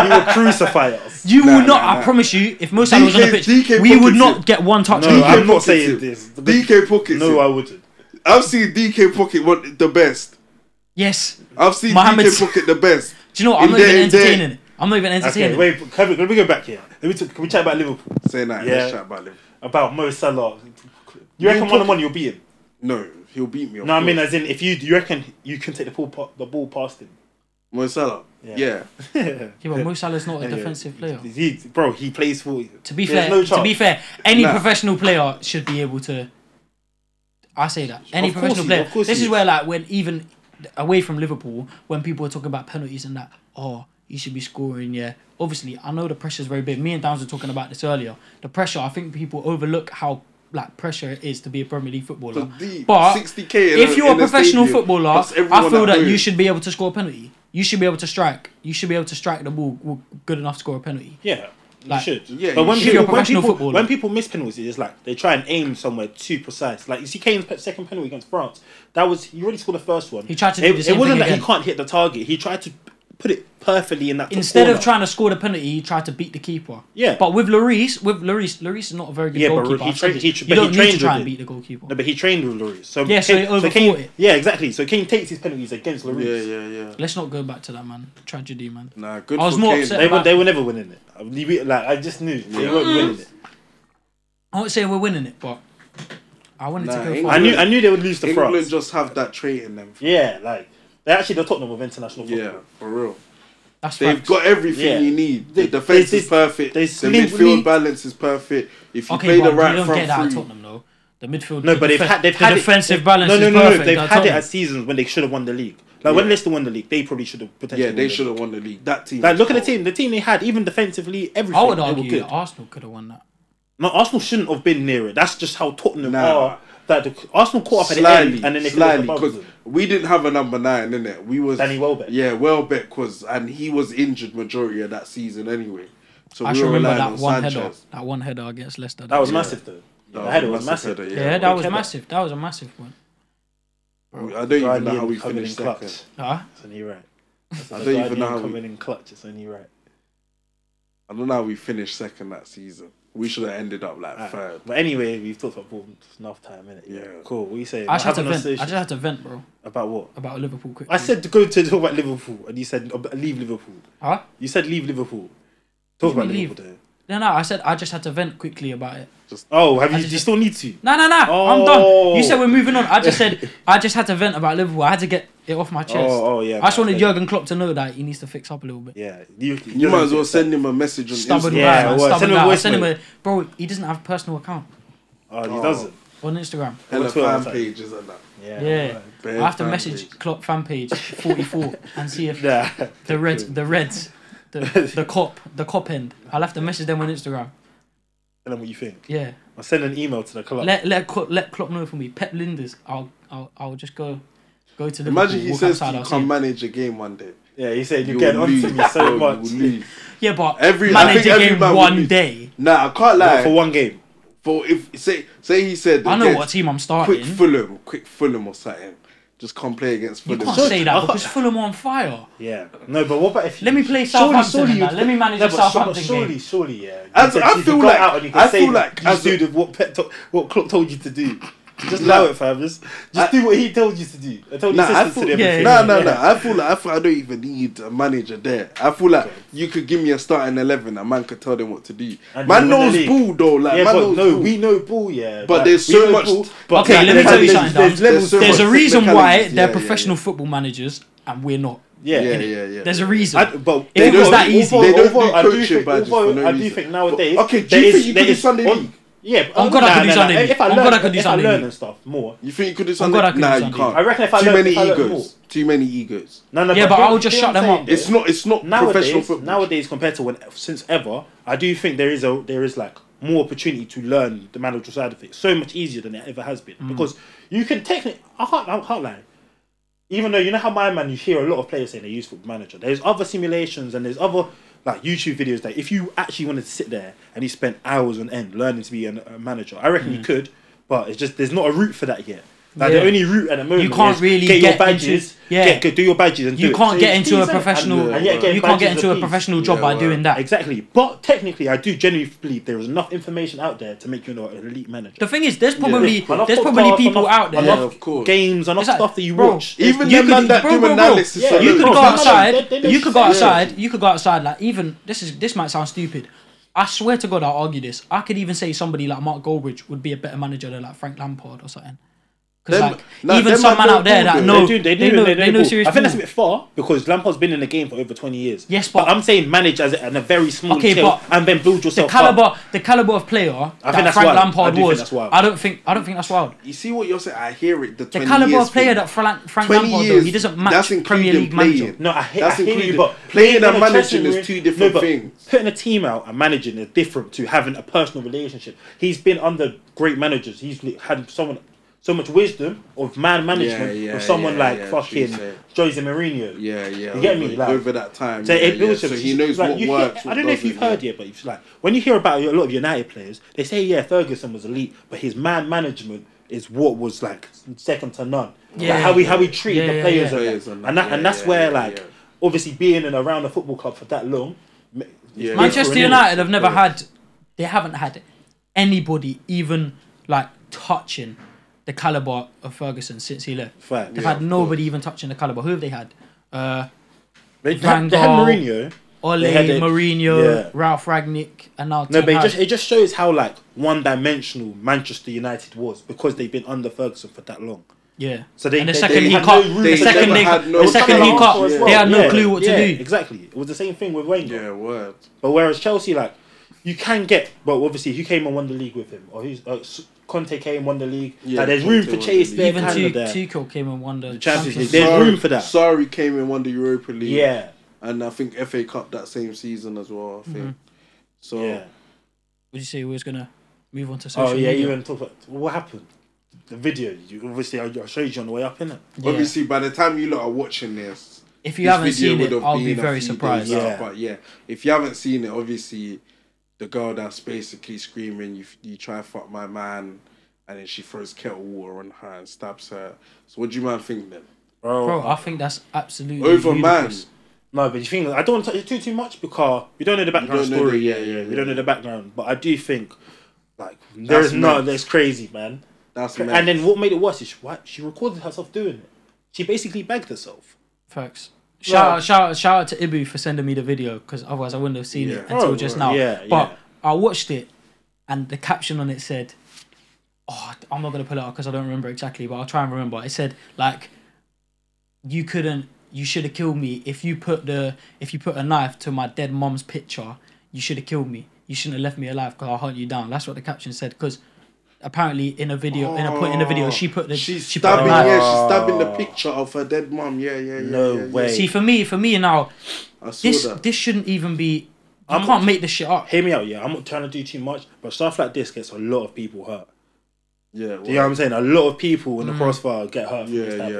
He will crucify us. You will not, I promise you, if Mo Salah was on the pitch, we would not get one touch. No, I'm not saying this. DK pockets. No, I wouldn't. I've seen DK pocket the best. Yes. I've seen DK pocket the best. Do you know what? I'm not even entertaining it. I'm not even entertaining. Okay, wait, can we go back here? Can we chat about Liverpool? Say that. Let's chat about Liverpool. About Mo Salah. You reckon one-on-one you'll beat him? No, he'll beat me. No, I mean as in if you reckon you can take the ball past him. Mo Salah. Yeah. Yeah, but Mo Salah's not a defensive player. He plays for. To be fair, any professional player should be able to. I say that any professional player. This is where when even away from Liverpool, when people are talking about penalties and that, you should be scoring. Yeah, obviously I know the pressure is very big. Me and Damz were talking about this earlier. The pressure, I think people overlook how pressure it is to be a Premier League footballer. But 60K if you're a professional footballer, I feel that you should be able to score a penalty. You should be able to strike. You should be able to strike the ball good enough to score a penalty. Yeah, you should. Yeah, but when people miss penalties, it's like they try and aim somewhere too precise. Like you see Kane's second penalty against France. He already scored the first one. He tried to do the same thing. It wasn't that he can't hit the target. He tried to put it perfectly in that top Instead corner. of trying to score the penalty, he tried to beat the keeper. Yeah. But with Lloris is not a very good goalkeeper. But you don't need to try and beat the goalkeeper. No, but he trained with Lloris. So he overthought it. Yeah, exactly. So Kane takes his penalties against Lloris. Yeah. Let's not go back to that, man. Tragedy, man. Nah, good. I was more upset. They were never winning it. I just knew they weren't winning it. I won't say we're winning it, but I wanted to go. I knew they would lose to France. England just have that trait in them. Yeah, they're actually the Tottenham of international football. Yeah, for real. They've got everything you need. The defense is perfect. The midfield balance is perfect. If you play the right front three, you don't get that at Tottenham though. The midfield, no, but they've had the defensive balance. No, they've had it at seasons when they should have won the league. Like when Leicester won the league, they probably should have potentially. Yeah, they should have won the league. That team. Like look at the team they had, even defensively, everything. I would argue that Arsenal could have won that. No, Arsenal shouldn't have been near it. That's just how Tottenham are. That Arsenal caught up at the end, and then they slightly because we didn't have a number 9 in it. We was Danny Welbeck. Yeah, Welbeck was, and he was injured majority of that season anyway. So I should remember that one header. That one header against Leicester. That was massive though. The header was massive. Yeah, that was massive. That was a massive one. I don't even know how we finished second. It's only right. I don't even know how we coming in clutch. It's only right. I don't know how we finished second that season. We should have ended up like third. But anyway, we've talked about Bournemouth enough time, innit? Yeah. Cool. What are you saying? I just had to vent, bro. About what? About Liverpool quickly. I said to go to talk about Liverpool, and you said leave Liverpool. Huh? You said leave Liverpool. Talk about Liverpool though. No, I said I just had to vent quickly about it. Do you still need to? No. I'm done. You said we're moving on. I just said I just had to vent about Liverpool. I had to get it off my chest. Yeah. I just wanted Jurgen Klopp to know that he needs to fix up a little bit. Yeah. You might as well send him a message on Stubborn Instagram. Yeah, send him a bro. He doesn't have a personal account. Oh, he doesn't. On Instagram. Hella fan pages and that. Yeah. I have to message Klopp fan page 44 and see if the Reds. The cop end. I'll have to message them on Instagram. Tell them what you think. Yeah. I'll send an email to the club. Let Klopp know for me. Pep Linders. I'll just go to Liverpool. Imagine he says you can manage a game one day. Yeah, he said you get on to me so much. Yeah, but manage a game one day. Nah, I can't lie. For one game. For if say he said I know what team I'm starting. Quick Fulham or something. Just come play against Fulham. You can't say that because Fulham are on fire. Yeah. No, but what about if... Let me play Southampton. Let me manage the Southampton game. Surely, yeah. I feel like... what Klopp told you to do. Just allow it, fam. Just do what he told you to do. I told I feel like I don't even need a manager there. I feel like you could give me a starting 11 and man could tell them what to do. Man knows ball though. Like, we know ball, yeah. But there's so much. Okay, let me tell you something. There's a reason why they're professional football managers and we're not. Yeah. There's a reason. But if it was that easy, they don't do coaching badges for no reason. I do think nowadays. Okay, do you think you could do Sunday League? Yeah, I'm God I could do Sunday League. If I learn and stuff more. You think you could do Sunday League? Nah, you can't. I reckon if I learn more. Too many egos. No, yeah, but I'll just shut them up. It's not professional football. Nowadays, compared to since ever, I do think there is like more opportunity to learn the managerial side of it. So much easier than it ever has been because you can technically. I can't lie. Even though you know how you hear a lot of players saying they use Football Manager. There's other simulations and there's other like YouTube videos that if you actually wanted to sit there and you spent hours on end learning to be a manager, I reckon you could, but it's just there's not a route for that yet. Like the only route at the moment you can't really get your badges, do your badges and you can't get into a professional. You can't get into a professional job by doing that. Exactly, but technically, I do genuinely believe there is enough information out there to make you an elite manager. The thing is, there's probably people out there, of course, games, enough stuff that you watch. Even the man that do analysis, you could go outside. You could go outside. You could go outside. Like even this might sound stupid. I swear to God, I'll argue this. I could even say somebody like Mark Goldbridge would be a better manager than like Frank Lampard or something. Because even some man out there that know they know serious. I think that's a bit far because Lampard's been in the game for over 20 years. Yes, but I'm saying manage as a very small scale and then build yourself the caliber of player that Frank Lampard was. I don't think that's wild. You see what you're saying? I hear it. The caliber of player that Frank Lampard though, he doesn't match Premier League manager. No, I hear you, but playing and managing is two different things. Putting a team out and managing is different to having a personal relationship. He's been under great managers. He's had so much wisdom of man management with someone like fucking Jose Mourinho. You get me? Like, over that time. So he knows what works. I don't know if you've heard yet, but it's like when you hear about a lot of United players, they say Ferguson was elite, but his man management is what was like second to none. Like how he treated the players and that's where like obviously being in around the football club for that long. Manchester United have never had. They haven't had anybody even like touching the caliber of Ferguson since he left. They've had nobody even touching the caliber. Who have they had? They had Mourinho, Mourinho, Ralph Rangnick, and now. No, but it just shows how like one-dimensional Manchester United was because they've been under Ferguson for that long. Yeah. So they, and the they, second they he had cut, no room. the second they cut, they had no clue what to do. Exactly. It was the same thing with Wenger. Yeah, word. But whereas Chelsea, like, you can get, well, obviously, who came and won the league with him, or who's Conte came and won the league. Yeah, like, there's room for Chase there. Even Tuchel came and won the Champions League. There's room for that. Sarri came and won the Europa League. Yeah. And I think FA Cup that same season as well, I think. So, yeah. Would you say we was going to move on to social media? media? You want to talk about what happened? The video, obviously, I showed you on the way up, innit? Yeah. Obviously, by the time you lot are watching this, if you haven't seen it, I'll be very surprised. Yeah. But yeah, if you haven't seen it, obviously, the girl that's basically screaming, you try to fuck my man, and then she throws kettle water on her and stabs her. So what do you man think then? Bro, I think that's absolutely over ludicrous. Man. No, but you think I don't want to touch it too much because we don't know the background story. We don't know the background, but I do think like that's crazy, man. That's and then what made it worse is she recorded herself doing it. She basically begged herself. Facts. Shout out to Ibu for sending me the video because otherwise I wouldn't have seen it until just now. But I watched it and the caption on it said, I'm not gonna pull it up because I don't remember exactly, but I'll try and remember. It said like, you should have killed me if you put a knife to my dead mom's picture. You should have killed me. You shouldn't have left me alive because I'll hunt you down. That's what the caption said. Because apparently in a video, in a point in the video, she stabbing the picture of her dead mom. No way. See, for me now, this shouldn't even be. You can't make this shit up. Hear me out, yeah. I'm not trying to do too much, but stuff like this gets a lot of people hurt. Yeah, do you know what I'm saying? A lot of people in the crossfire get hurt. Anybody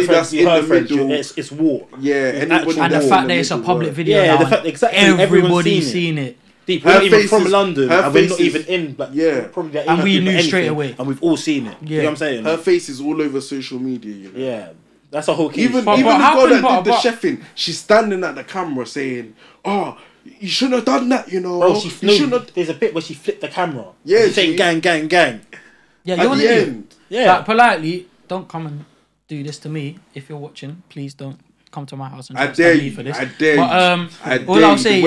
that's in the middle, it's war. Yeah, anybody and the fact that it's a public video. Yeah, now, the fact exactly everybody's seen it. We're not even from London, and we're not even in. But probably and we knew straight away, and we've all seen it. Yeah. You know what I'm saying? Her face is all over social media. You know? Yeah, that's a whole case. Even the girl that did the chefing, she's standing at the camera saying, "Oh, you shouldn't have done that, you know." Bro, there's a bit where she flipped the camera. Yeah, she's saying gang, gang, gang. Yeah, you're at the end. Yeah, like, politely, don't come and do this to me. If you're watching, please don't come to my house and try me for this. I dare you. All I'll say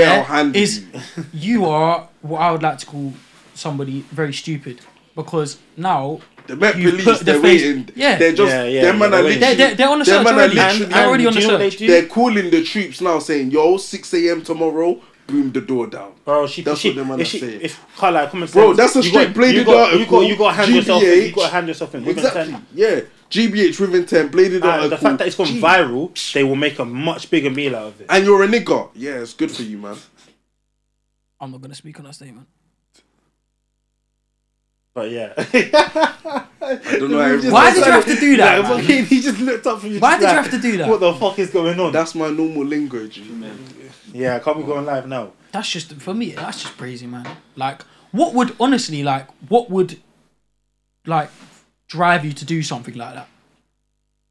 is you are what I would like to call somebody very stupid because now the Met Police, they're waiting. Yeah, they're just them man are literally. They're on the search already. They're already on the search. They're calling the troops now, saying, "Yo, 6 a.m. tomorrow." Boom the door down. Bro, that's what them man are saying. Bro, that's a straight bladed article. You got to hand yourself in. You got to hand yourself in. Exactly. Yeah. GBH within 10 bladed article. The fact that it's gone viral, they will make a much bigger meal out of it. And you're a nigger. Yeah, it's good for you, man. I'm not gonna speak on that statement. But yeah. I don't know. Why did you have to do that? Man? He just looked up from you. Why did you have to do that? What the fuck is going on? That's my normal lingo, G. Yeah, can't be going live now. That's just, for me, that's just crazy, man. Like, what would drive you to do something like that?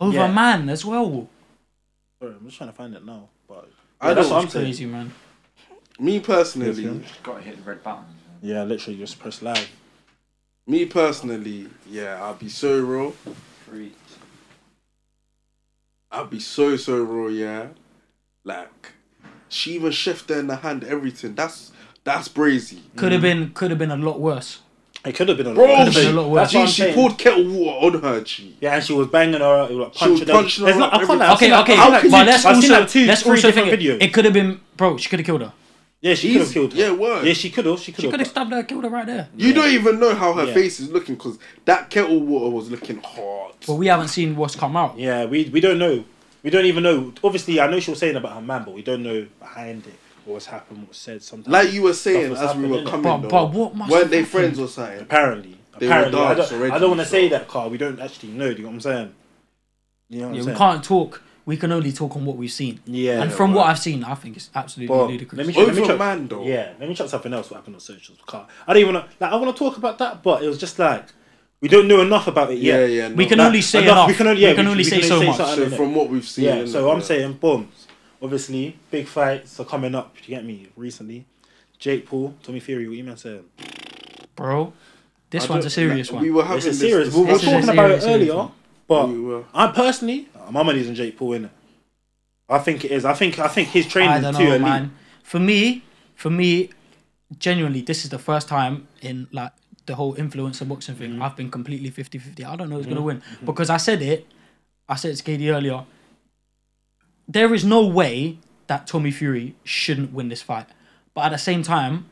Over a man as well? Sorry, I'm just trying to find it now. But that's what I'm crazy, man. Me personally, you just gotta hit the red button. Yeah, literally just press live. Me personally, I'll be so raw. I'll be so raw, yeah. Like, she even chefed her in the hand, everything. That's brazy. Could have been a lot worse. It could have been a lot worse. She poured kettle water on her, G. Yeah, and she was banging her, like, punching her. Okay, but let's also think it could have been, bro, she could have killed her. Yeah, she could have killed her. Yeah, word. Yeah, she could have. She could have stabbed her, killed her right there. You don't even know how her face is looking because that kettle water was looking hard. But we haven't seen what's come out. Yeah, we don't know. We don't even know. Obviously, I know she was saying about her man, but we don't know behind it what's happened, what was said. Sometimes, like you were saying as we were coming, but what must weren't they friends or something? Apparently. I don't want to say that, Carl. We don't actually know. Do you know what I'm saying? You know what I'm saying? We can't talk. We can only talk on what we've seen. Yeah. And from what I've seen, I think it's absolutely ludicrous. Let me check something else. What happened on socials? Carl. I don't even like. I want to talk about that, but it was just like we don't know enough about it yet. Yeah. We can only say enough. We can only say so much. So from what we've seen. Yeah. So I'm saying, boom. Obviously, big fights are coming up. You get me? Recently, Jake Paul, Tommy Fury. What you man saying? Bro, this one's a serious one. We were having this. We were talking about it earlier, but I personally, my money's on Jake Paul, innit? I think it is. I think his training is too elite. Man. For me, genuinely, this is the first time in like the whole influencer boxing thing, I've been completely 50-50. I don't know who's going to win. Because I said it to KD earlier, there is no way that Tommy Fury shouldn't win this fight. But at the same time,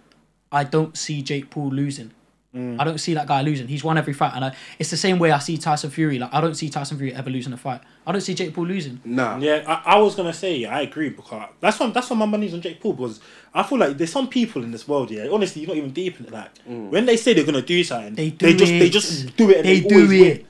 I don't see Jake Paul losing. I don't see that guy losing. He's won every fight. And it's the same way I see Tyson Fury. Like, I don't see Tyson Fury ever losing a fight. I don't see Jake Paul losing. Nah. Yeah, I was going to say, I agree. Because that's why my money's on Jake Paul. Because I feel like there's some people in this world, honestly, you're not even deep in it. Like, when they say they're going to do something, they just do it and they do it.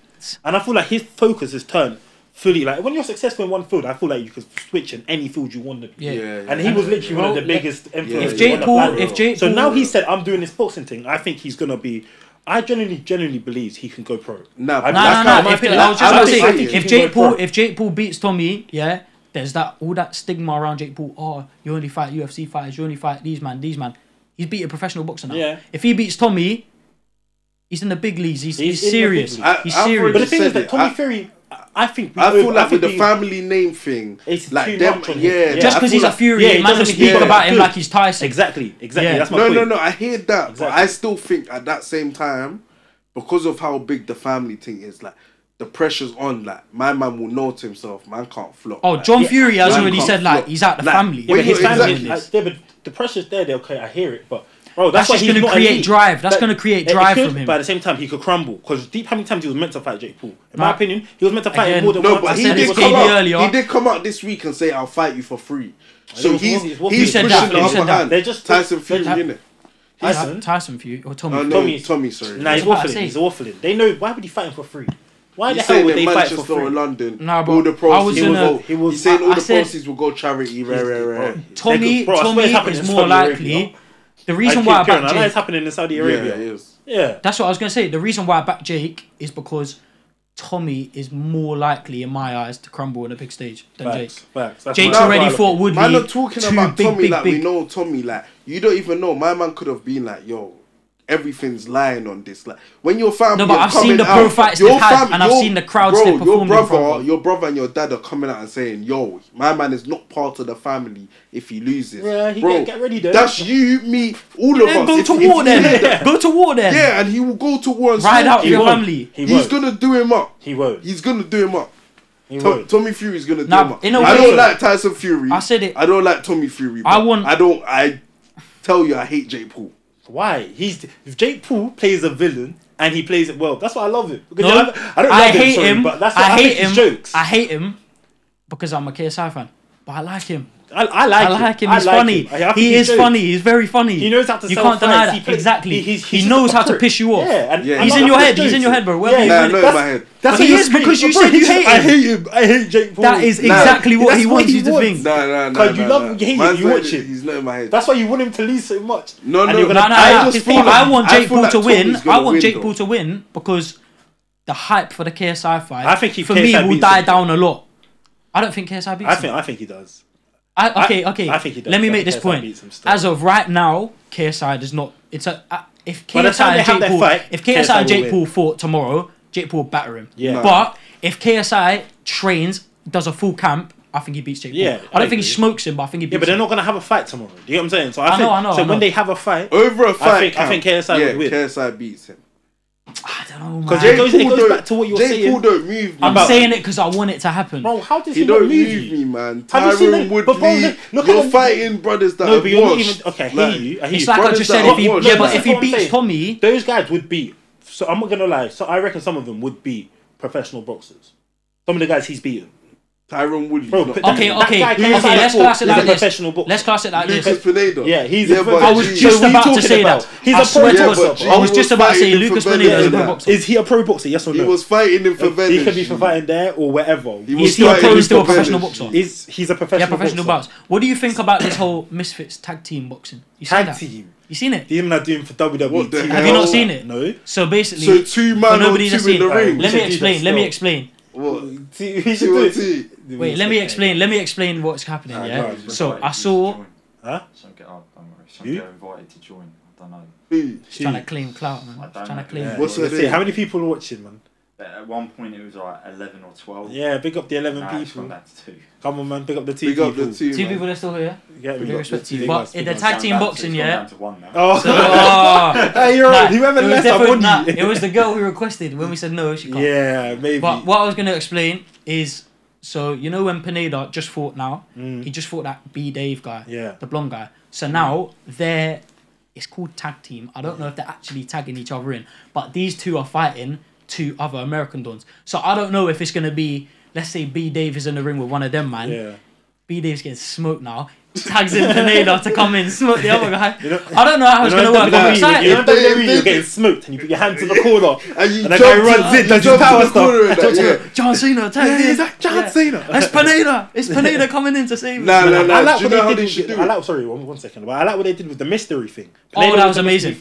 And I feel like his focus is turned fully. Like, when you're successful in one field, I feel like you could switch in any field you want to be. And he was literally one of the biggest influencers on the planet. So now he said, I'm doing this boxing thing, I think he's going to be... I genuinely believe he can go pro. If Jake Paul beats Tommy, there's all that stigma around Jake Paul. Oh, you only fight UFC fighters, you only fight these man. He's beat a professional boxer now. Yeah. If he beats Tommy, he's in the big leagues. He's serious. He's serious. But the thing is that Tommy Fury, I feel like with the family name thing, it's like too much on him. Just because he's a Fury, man will speak about him like he's Tyson. Exactly. That's my point. No, I hear that, but I still think at that same time, because of how big the family thing is, like the pressure's on. Like my man will know to himself, man can't flop. Oh, John Fury has already said like he's out the family. But his family, but the pressure's there. Okay, I hear it, but. Bro, that's just going to create drive. That's going to create drive from him. But at the same time, he could crumble. Because how many times he was meant to fight Jake Paul? In my opinion, he was meant to fight him more than once. But he did come out this week and say, I'll fight you for free. So he's pushing the upper hand. They're just Tyson Fury, innit? Tyson Fury or Tommy? Tommy, sorry. Nah, he's waffling. They know, why would he fight him for free? Why the hell would they fight for free? Or London, nah, all the proceeds he's saying all the proceeds will go charity. Tommy is more likely... The reason why I back Jake... it's happening in Saudi Arabia. Yeah, it is. Yeah. That's what I was going to say. The reason why I back Jake is because Tommy is more likely, in my eyes, to crumble on a big stage than Jake. Jake's already fought Woodley. Man, not talking about Tommy like we know Tommy. Like, you don't even know. My man could have been like, yo, everything's lying on this. Like, when your family but I've seen the pro fights they've had, and I've seen the crowds they've performed in front. Your brother and your dad are coming out and saying, yo, my man is not part of the family if he loses. Yeah, get ready though. That's you, me, all of us. Go to war then. Go to war then. Yeah, and he will go to war and ride out your family. He's going to do him up. He won't. He's going to do him up. Tommy Fury's going to do him up. I don't like Tyson Fury. I said it. I don't like Tommy Fury. I tell you, I hate Jake Paul. Why? If Jake Paul plays a villain and he plays it well, that's why I love him. Because I hate him. But that's I hate him. Jokes. I hate him because I'm a KSI fan, but I like him. I like him. He's funny. He is funny. He's very funny. He knows how to. You can't deny that. Exactly. He knows how to piss you off. Yeah, he's in your head. He's in your head, bro. Yeah, in my head. That's what he is because you said you hate him. I hate him. I hate Jake Paul. That is exactly what he wants you to think. No. Because you love him, you hate him, you watch him. He's not in my head. That's why you want him to lose so much. No. I want Jake Paul to win. I want Jake Paul to win because the hype for the KSI fight, I think for me, will die down a lot. I don't think KSI beats him. I think he does. Okay. I think he does. Let me make this point. As of right now, KSI does not. If KSI and Jake Paul fought tomorrow, Jake Paul will batter him. Yeah. But if KSI trains, does a full camp, I think he beats Jake Paul. Yeah, I don't think he smokes him, but I think he beats him. Yeah, but they're not going to have a fight tomorrow. Do you get what I'm saying? So I know. When they have a fight, over a fight, I think KSI would win. KSI beats him. I don't know, man. Because it goes back to what you're saying. Jake Paul don't move me. I'm saying it because I want it to happen. Bro, how does he don't move me, man? Tyron Woodley, you're fighting brothers that have watched. Okay, I hear you. It's like I just said, if he beats Tommy... Those guys would beat... So I'm not going to lie. So I reckon some of them would beat professional boxers. Some of the guys he's beaten. Tyron Woodley. Okay. Let's class it like this. Let's class it like this. Lucas Pineda. Yeah, he's. I was just about to say that. He's a pro boxer. I was just about to say Lucas Pineda is a pro boxer. Is he a pro boxer? Yes or no? He was fighting him for Venice. He could be for fighting there or wherever. He's still a professional boxer. He's a professional boxer. What do you think about this whole Misfits tag team boxing? Tag team. You seen it? He's not doing for WWE. Have you not seen it? No. So basically, two man or two in the ring. Let me explain. What? Wait, let me explain what's happening. Yeah. So I saw. Huh? Some get invited to join. I don't know. He's trying to claim clout, man. Trying to claim. What's her name? How many people are watching, man? At one point it was like 11 or 12. Yeah, big up the 11 people. It's gone down to 2. Come on, man, big up the 2 big people. Up the 2 people are still here. Yeah, big respect to you. But in the tag team boxing, yeah. Oh, so, hey, you're right. Whoever left, I won you. It was the girl who requested. When we said no, she can't. Yeah, maybe. But what I was gonna explain is, so you know when Pineda just fought now, he just fought that B Dave guy, the blonde guy. So now it's called tag team. I don't know if they're actually tagging each other in, but these two are fighting 2 other American dons. So I don't know if it's gonna be, let's say B Dave is in the ring with one of them, man. Yeah. B Dave's getting smoked now. Tags in Pineda to come in, smoke the other guy. I don't know how it's gonna work. I'm excited. You know you're getting smoked and you put your hand to the corner and the guy runs in, does his power stuff. John Cena, tag in. John Cena. It's Pineda. It's Pineda coming in to save him. No. I like what they did. Sorry, one second. But I like what they did with the mystery thing. Oh, that was amazing.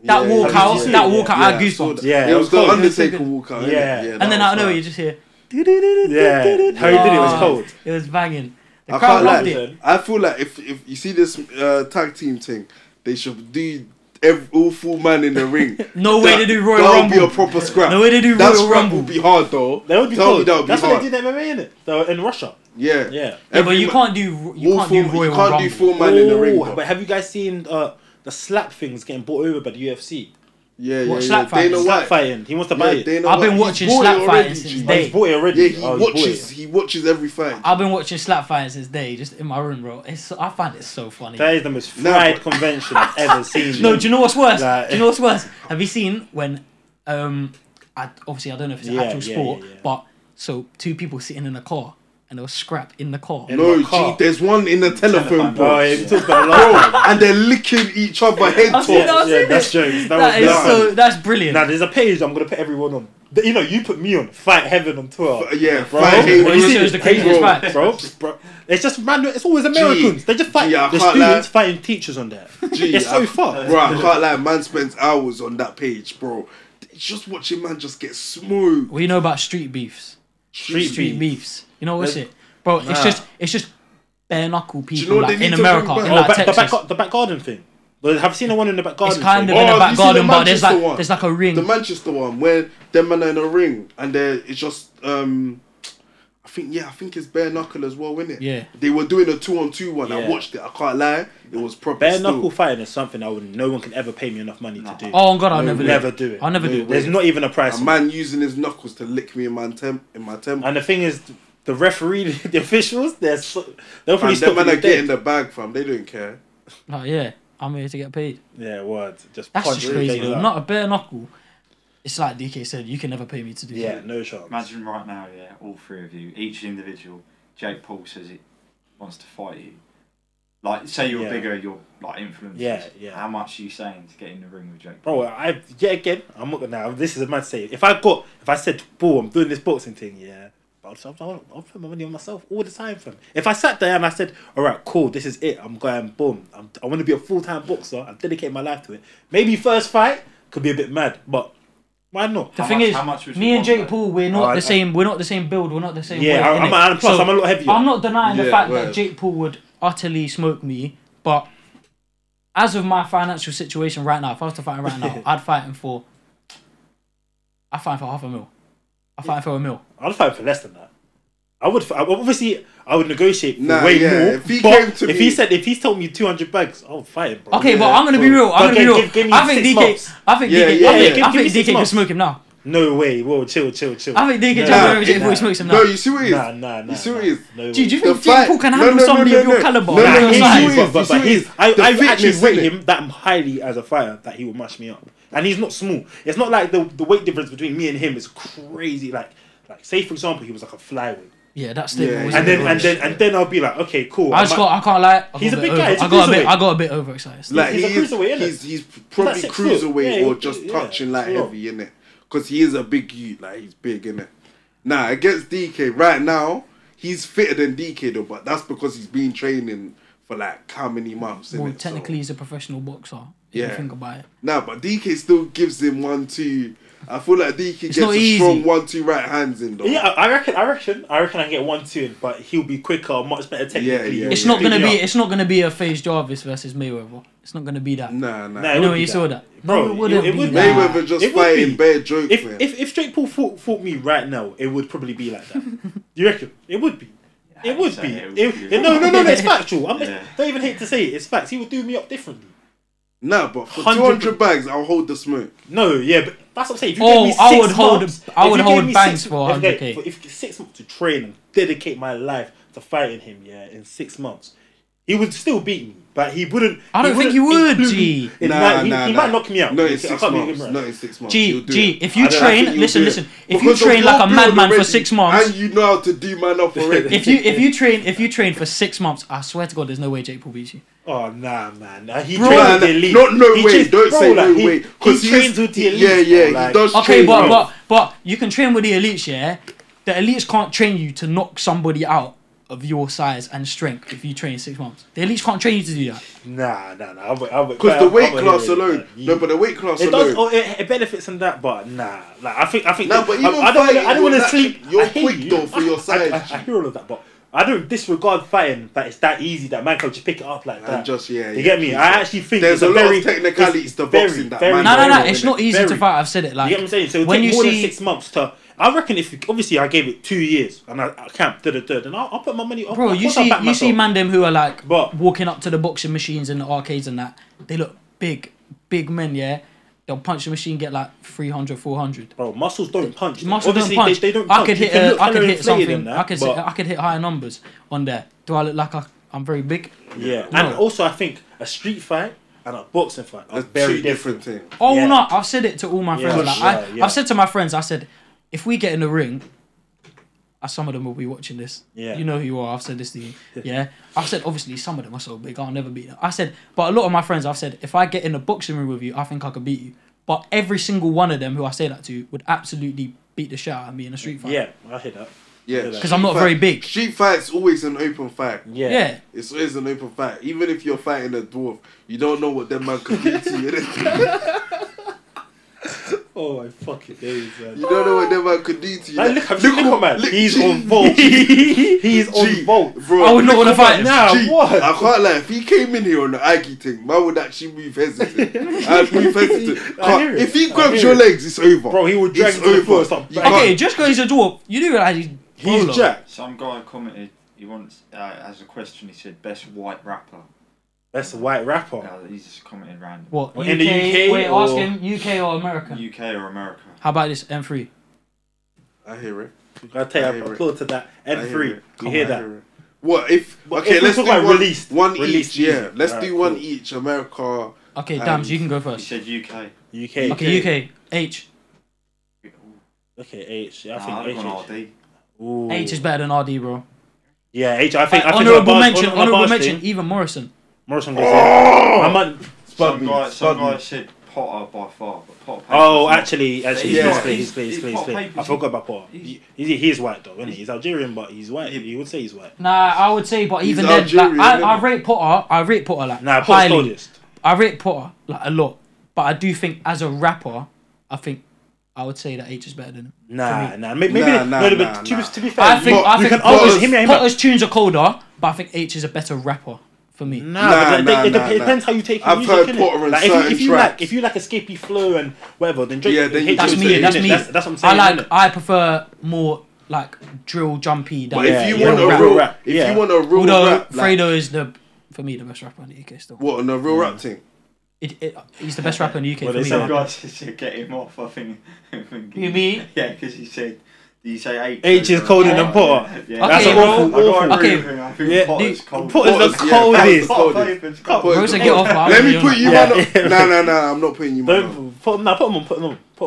That walkout, I had goosebumps. Yeah, it was the Undertaker walkout. Yeah, and then I know you just hear. Yeah, how he did it was cold. It was banging. I can't lie. I feel like if you see this tag team thing, they should do all 4 man in the ring. No way to do Royal Rumble. That would be a proper scrap. No way to do Royal Rumble. That would be hard though. That would be cool. That's what they did MMA in Russia. Yeah. But you can't do Royal Rumble. You can't do 4 man in the ring. But have you guys seen the slap things getting bought over by the UFC? Yeah. Slap fighting? Slap fighting. He wants to buy it. I've been watching slap fighting since day. He's bought it already. Yeah, he watches every fight. I've been watching slap fighting since day, just in my room, bro. I find it so funny. That is the most fried convention I've ever seen. No, do you know what's worse? Have you seen when, obviously I don't know if it's an actual sport, but so 2 people sitting in a car. And there was scrap in the car. There's one in the telephone, bro. And they're licking each other head top. Yeah, that's jokes. That's brilliant. Now there's a page I'm gonna put everyone on. You know, you put me on Fight Heaven on Twitter. Yeah, bro. Fight Heaven. Well, you see, it was the craziest fight, bro. It's just random. It's always Americans. They just fight. The students fighting teachers on there. It's so fun. Bro, I can't lie. Man spends hours on that page, bro. Just watching man just get smooth. What do you know about street beefs? Street beefs. You know what's it, bro? It's just bare knuckle people like in America, in like Texas. The back garden thing. Have you seen the one in the back garden? It's kind of in the back garden, but there's like a ring. The Manchester one where them man are in a ring and it's just I think it's bare knuckle as well, isn't it? Yeah. They were doing a 2-on-2 one. I watched it. I can't lie. It was proper. Bare knuckle fighting is something no one can ever pay me enough money to do. Oh God, I'll never do it. I'll never do it. There's not even a price. A man using his knuckles to lick me in my temple. And the thing is, the referee, the officials, they'll probably stop. Them man are getting the bag, fam. They don't care. Oh yeah, I'm here to get paid. Yeah, word. That's just crazy. Not a bare knuckle. It's like DK said, you can never pay me to do that. Yeah, no chance. Imagine right now, all 3 of you, each individual. Jake Paul says he wants to fight you. Like, say you're bigger, you're like influencers. Yeah. How much are you saying to get in the ring with Jake Bro, Paul? I'm not gonna. This is a mad say. If I said, "Paul, I'm doing this boxing thing," I'll put my money on myself all the time, fam. If I sat there and I said, "All right, cool, this is it. I'm going boom. I want to be a full-time boxer. I'm dedicating my life to it." Maybe first fight could be a bit mad, but. Why not? The thing is, me and Jake Paul, we're not the same. We're not the same build. We're not the same. Yeah, weight, I'm a lot heavier. I'm not denying the fact that Jake Paul would utterly smoke me, but as of my financial situation right now, if I was to fight him right now, I'd fight him for $500,000. I'd fight him for $1 million. I'd fight him for less than that. I would negotiate for way more. If he told me 200 bags, I'll fight him, bro. Okay, but I'm gonna be real. I think DK can smoke him now. No way. Whoa, chill. I think DK can smoke him before he smokes him now. No, you see what it is? Nah. You see what it is? No do you think Jake Paul can handle somebody of your caliber? But I actually rate him that highly as a fighter that he will mash me up. And he's not small. It's not like the weight difference between me and him is crazy. Like say for example, he was like a flyweight. Yeah, that's the. And then I'll be like, okay, cool. I can't lie. He's a big guy. I got a bit overexcited. Like he's a cruiserweight, isn't it? He's probably cruiserweight or just touching like heavy, innit? Because he is a big youth, like he's big, innit? Nah, against DK right now, he's fitter than DK though, but that's because he's been training for like how many months? Well, technically he's a professional boxer. If you think about it. Nah, but DK still gives him 1-2. I feel like DK gets a strong 1-2 right hands in though. Yeah, I reckon I can get 1-2 in, but he'll be quicker, much better technically. It's not gonna be a FaZe Jarvis versus Mayweather. It's not gonna be that. Nah. You know when you saw that, bro, it wouldn't be. Mayweather just fighting bare jokes. If Jake Paul fought me right now, it would probably be like that. Do you reckon? It would be. It would be. No, it's factual. Don't even hate to say it. It's facts. He would do me up differently. Nah, but for 200 bags, I'll hold the smoke. No, yeah, but that's what I'm saying. If you gave me 6 months, I would hold bangs for 100k. If 6 months to train and dedicate my life to fighting him, in 6 months, he would still beat me, but he wouldn't. I don't think he would, G. He might knock me out. Not in 6 months. Not in 6 months. G, if you train, listen. If you train like a madman for 6 months, and you know how to do man up already. if you train for 6 months, I swear to God, there's no way Jake Paul beats you. Oh nah, man. He trains with the elite. No way. Don't say no way. He trains with the elite. Yeah. He does. Okay, but you can train with the elites. Yeah, the elites can't train you to knock somebody out of your size and strength if you train 6 months. The elites can't train you to do that. Nah. Because the weight class alone. No, but the weight class alone. It benefits in that, but nah. Like I think. Nah, but even I don't want to sleep. You're quick though for your size. I hear all of that, but I don't disregard fighting that it's that easy that man can just pick it up like that. And just you get me? I actually think there's a lot of technicalities to boxing that man. No, it's not easy to fight. I've said it. Like, you get what I'm saying? So when you more than 6 months to. I reckon if obviously I gave it 2 years and I camped and I'll put my money. Bro, you see man them who are like walking up to the boxing machines in the arcades and that. They look big men. Yeah. They'll punch the machine, get like 300, 400. Bro, muscles don't punch. Muscles don't punch. They don't punch. I could hit something. I could hit higher numbers on there. Do I look like I'm very big? Yeah. No. And also I think a street fight and a boxing fight are very different things. Oh yeah. No, I've said it to all my friends. I've said to my friends, I said, if we get in the ring, some of them will be watching this. Yeah. You know who you are. I've said this to you. Yeah. I've said, obviously, some of them are so big, I'll never beat them. I said, but a lot of my friends, I've said, if I get in a boxing ring with you, I think I could beat you. But every single one of them who I say that to would absolutely beat the shit out of me in a street fight. Yeah, I hear that. Yeah. Because I'm not very big. Street fight's always an open fight. Yeah. It's always an open fight. Even if you're fighting a dwarf, you don't know what that man could do to you. Oh my fucking days, man. You don't know what that man could do to you. Look at man. He's on vault. He's on vault. Bro, I would not want to fight him. Now, what? I can't lie. If he came in here on the Aggie thing, man would actually move hesitant. I'd move hesitant. If he grabs your legs, it's over. Bro, he would drag you to the floor. Okay, just because he's a dwarf, you do realise he's jacked. Some guy commented, he wants, as a question, he said, best white rapper. That's a white rapper. He's just commented random. What? In the UK? Wait, ask him UK or America? UK or America. How about this M3? I hear it. I tell you, I applaud to that. M3. You hear that? What if? Okay, if let's do one released each. Yeah, let's do one each. America. Okay, Damz, you can go first. He said UK. UK. Okay, UK. H. Okay, H. I think H. RD. Ooh. H is better than RD, bro. Yeah, H. I think. Honourable mention. Even Morrison. Morrison goes there. Some guy said Potter by far, but Potter. Oh, actually, he's played. I forgot about Potter. He's white though, isn't he? He's Algerian, but he's white. He would say he's white. Nah, I would say, but even then, like, I rate Potter. I rate Potter like highly. I rate Potter like a lot, but I do think as a rapper, I would say that H is better than him. Nah. But to be fair, I think Potter's tunes are colder, but I think H is a better rapper. For me. It depends how you take your music. I've heard Potter and certain tracks. If you like escapey flow and whatever, then Drake. Yeah, then that's me. That's me. That's what I'm saying. I prefer more like drill jumpy. But if you want a real rap, you want a real rap, Fredo is for me the best rapper in the UK still. What on a real rap thing? He's the best rapper in the UK. Well, for me. Some guys said get him off. I think. You mean? Yeah, because he said. You say H. H is colder than Potter. Yeah. That's awful. Okay. I think Potter's cold. Potter's the coldest. Get off. Let me put you on. No. I'm not putting you on. Put him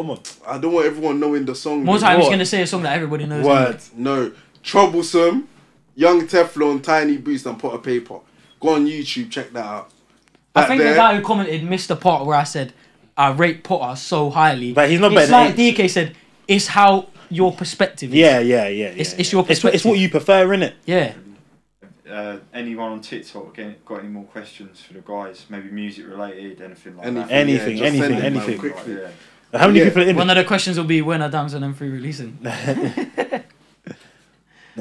on. I don't want everyone knowing the song. More time he's gonna say a song that everybody knows. What? No. Troublesome, Young Teflon, Tiny Boost, and Potter Paper. Go on YouTube, check that out. I think the guy who commented missed the part where I said I rate Potter so highly. But he's not better. It's like DK said. It's how your perspective is. Yeah. It's your perspective. It's what you prefer, innit? Yeah. Anyone on TikTok got any more questions for the guys? Maybe music related, anything like that? Anything. Quickly. How many people are in One of the questions will be when are Damz and M3 releasing?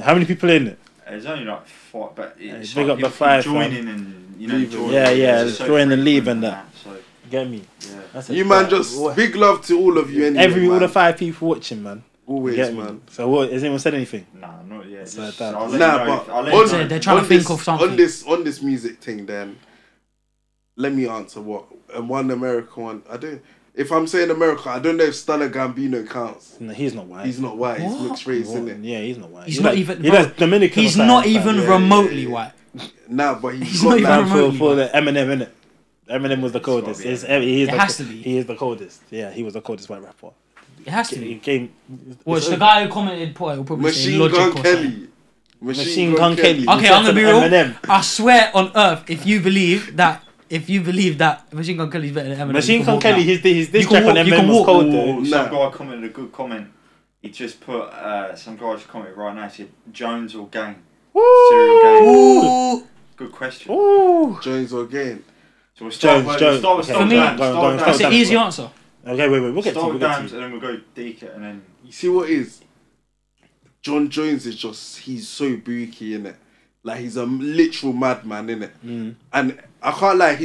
How many people are in it? There's only like 5, but it's big up the 5. Joining and you know, join and leave and that. So get me. Yeah. You man, just big love to all of you. Anyway, all the 5 people watching, man. Always, man. So what? Has anyone said anything? Nah, not yet. But they're trying to think of something. On this music thing, then let me answer what one American one. I don't. If I'm saying America, I don't know if Stunner Gambino counts. No, he's not white. He's not white. What? He's mixed race, isn't it? Yeah, he's not white. He's not even. Dominican. He's not even remotely white. Nah, but he's not even remotely for the Eminem, innit? Eminem was the coldest. It has to be. He is the coldest. Yeah, he was the coldest white rapper. It has to be. It's the guy who commented, will probably say Logic or something. Machine Gun Kelly. Okay, I'm gonna be real. Eminem. I swear on earth, if you believe that Machine Gun Kelly's better than Eminem, Machine Gun Kelly, his diss track on Eminem was cold though. Some guy commented a good comment. He just put some guy just commented right now. He said Jones or Gang. Serial Gang. Ooh. Good question. Ooh. Jones or Gang. So we'll start with for me, that's an easy answer. Okay, wait, we'll get to Damz and then we'll go Deacon and then. You see what is? John Jones is he's so booky, innit? Like, he's a literal madman, innit? And I can't lie,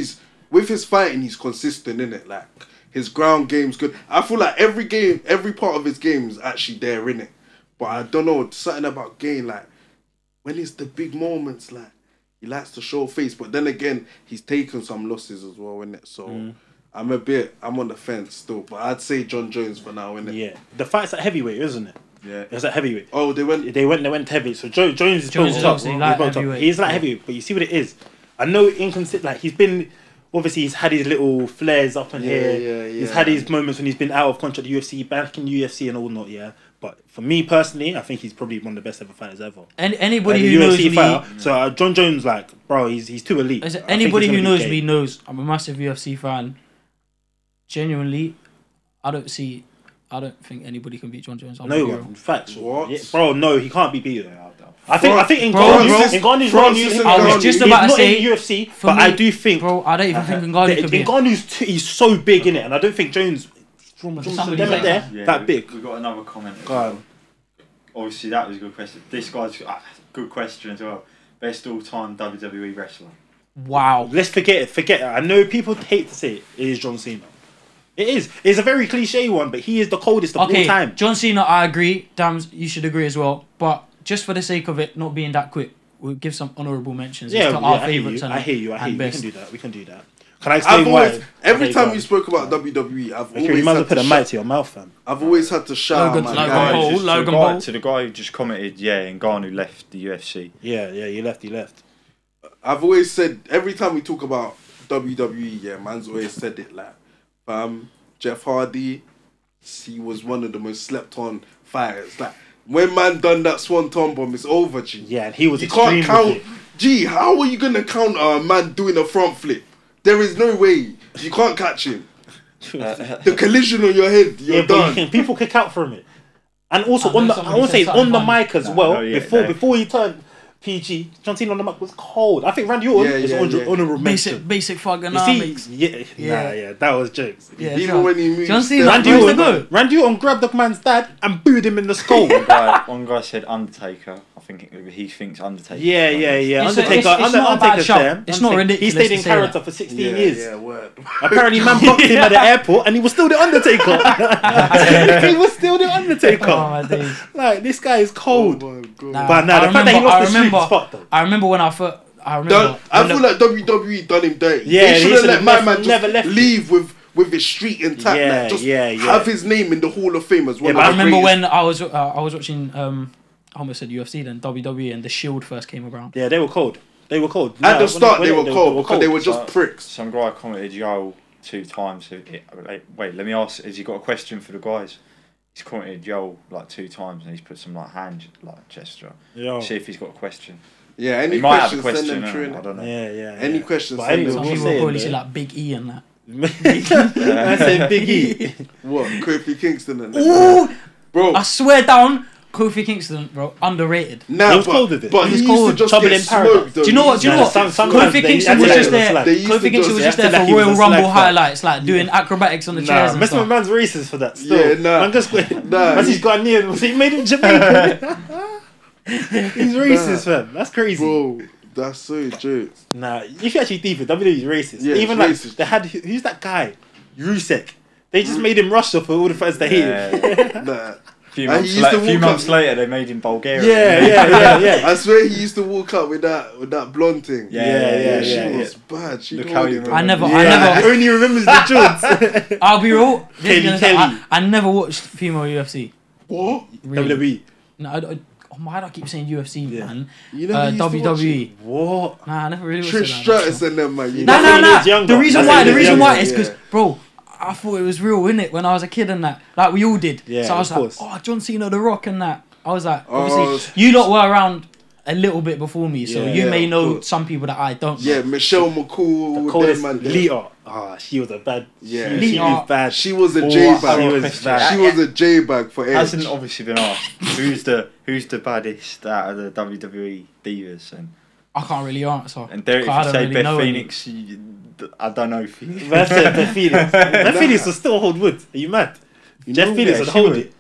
with his fighting, he's consistent, innit? Like, his ground game's good. I feel like every part of his game is actually there, innit? But I don't know, something about Game, like, when it's the big moments, like, he likes to show face. But then again, he's taken some losses as well, innit? So, I'm on the fence still. But I'd say John Jones for now, innit? Yeah. The fight's at heavyweight, isn't it? Yeah, it was at heavyweight. Oh, they went to heavyweight. So Jones is obviously like heavyweight. He's like heavyweight, but you see what it is. I know inconsistent. Like he's had his little flares up in here. He's had his moments when he's been out of contract UFC, back in UFC and all not. Yeah, but for me personally, I think he's probably one of the best ever fighters ever. And anybody who knows me, so John Jones, like bro, he's too elite. Anybody who knows me knows I'm a massive UFC fan. Genuinely, I don't think anybody can beat John Jones. In fact, what? Yeah, bro, no, he can't be beaten. I think in Ngannou's run, I was just about to say UFC, but I do think, bro, I don't even think Ngannou could beat him. He's so big in it, and I don't think Jones from that big. We got another comment. Obviously, that was a good question. This guy's good question as well. Best all-time WWE wrestler. Wow. Let's forget it. I know people hate to say it. It is John Cena. It is. It's a very cliche one, but he is the coldest of all time. John Cena, I agree. Damz, you should agree as well. But just for the sake of it not being that quick, we'll give some honourable mentions to our favourites. I hear you. We can do that. Can I explain why? Every time you spoke about WWE, I've always had to put a mic to your mouth, fam. I've always had to shout out my guy. To the guy who just commented, Ngannou left the UFC. Yeah, he left. I've always said, every time we talk about WWE, man's always said it like, Jeff Hardy, he was one of the most slept on fighters. Like, when man done that Swanton bomb, it's over, G. Yeah, and he was extreme. You can't count. G, how are you gonna counter a man doing a front flip? There is no way. You can't catch him. The collision on your head, you're done. People kick out from it. And also on the mic as well. Before he turned PG, John Cena on the mic was cold. I think Randy Orton is honourable mention. Basic thugonomics. That was jokes. Yeah, even when he moved, John Cena, Randy Orton grabbed the man's dad and booed him in the skull. One guy said Undertaker. I think he thinks Undertaker. Yeah. Undertaker's there. It's not ridiculous. He stayed in character for 16 years. Yeah, word. Apparently, man blocked him at the airport, and he was still the Undertaker. Oh my days! Like, this guy is cold. Oh my God. But the fact that he lost the streak is fucked though. I remember when I feel like WWE done him dirty. Yeah, they should have let my man just leave with his street intact. Have his name in the Hall of Fame as well. But I remember when I was watching I almost said UFC then, WWE, and the Shield first came around. Yeah, they were cold. At the start, they were cold because they were just pricks. Some guy commented Yo 2 times. Wait, let me ask, has he got a question for the guys? He's commented Yo like 2 times and he's put some like hand gesture. See if he's got a question. Yeah, any questions, send them through. I don't know. Yeah. Any questions, send them. Some people probably say like Big E and that. I said Big E. What? Kofi Kingston and that. Ooh! Bro. I swear down, Kofi Kingston, bro, underrated. Nah, he was cold with it. But he used to just get smoked. Do you know what? Kofi Kingston was just there. Kofi Kingston was just there for Royal Rumble highlights, like doing acrobatics on the chairs and stuff. Mr. Man's racist for that still. Yeah, Man's he's got near, he made him Jamaican. He's racist, fam. That's crazy. Bro, That's so jokes. Nah, if you actually deep it, WWE is racist. Yeah, even like racist. They had who's that guy? Rusek. They just made him Russia for all the fans that hate him. Nah. A few months later, they made him Bulgarian. Yeah. I swear he used to walk up with that blonde thing. Yeah. She was bad. She Look how you remember. I never only remembers the Jones. I'll be real. Kelly. I never watched female UFC. What? WWE. No, why do I keep saying UFC, man? You never used to watch WWE. it? What? Nah, I never really watched Trish that. Stratus and them, man. No. The reason why is because, yeah. bro, I thought it was real, innit? When I was a kid and that, like we all did. Yeah, so I was like, course. oh, John Cena, The Rock, and that. I was like, obviously, you lot were around a little bit before me, so you may know some people that I don't know. Yeah, Michelle McCool, man. Lita. She was a bad. Yeah, she was bad. She was a J-bag. She was a J-bag for Edge. Hasn't obviously been asked who's the baddest out of the WWE divas, and I can't really answer. And Derek, if you say really Beth Phoenix, I don't know. Beth said Beth Phoenix. Beth Phoenix will still hold wood. Are you mad? Jeff Phoenix would hold it.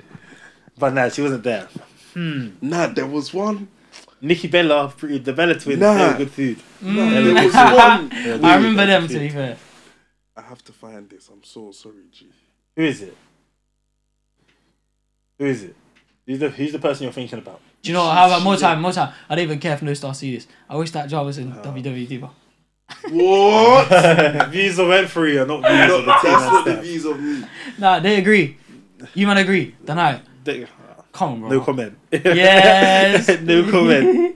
But nah, she wasn't there. Nah, there was one. Nikki Bella, the Bella twins, they were good food. There was one. I remember them, to be fair. I have to find this. I'm so sorry, G. Who is it? Who's the person you're thinking about? Do you know what? How about more time? I don't even care if no star see this. I wish that job was in WWE Diva. What? Views of N3 are not views of the team. That's not the views of me. Nah, they agree. You man agree. Deny it. Come on, bro. No comment. Yes. No comment.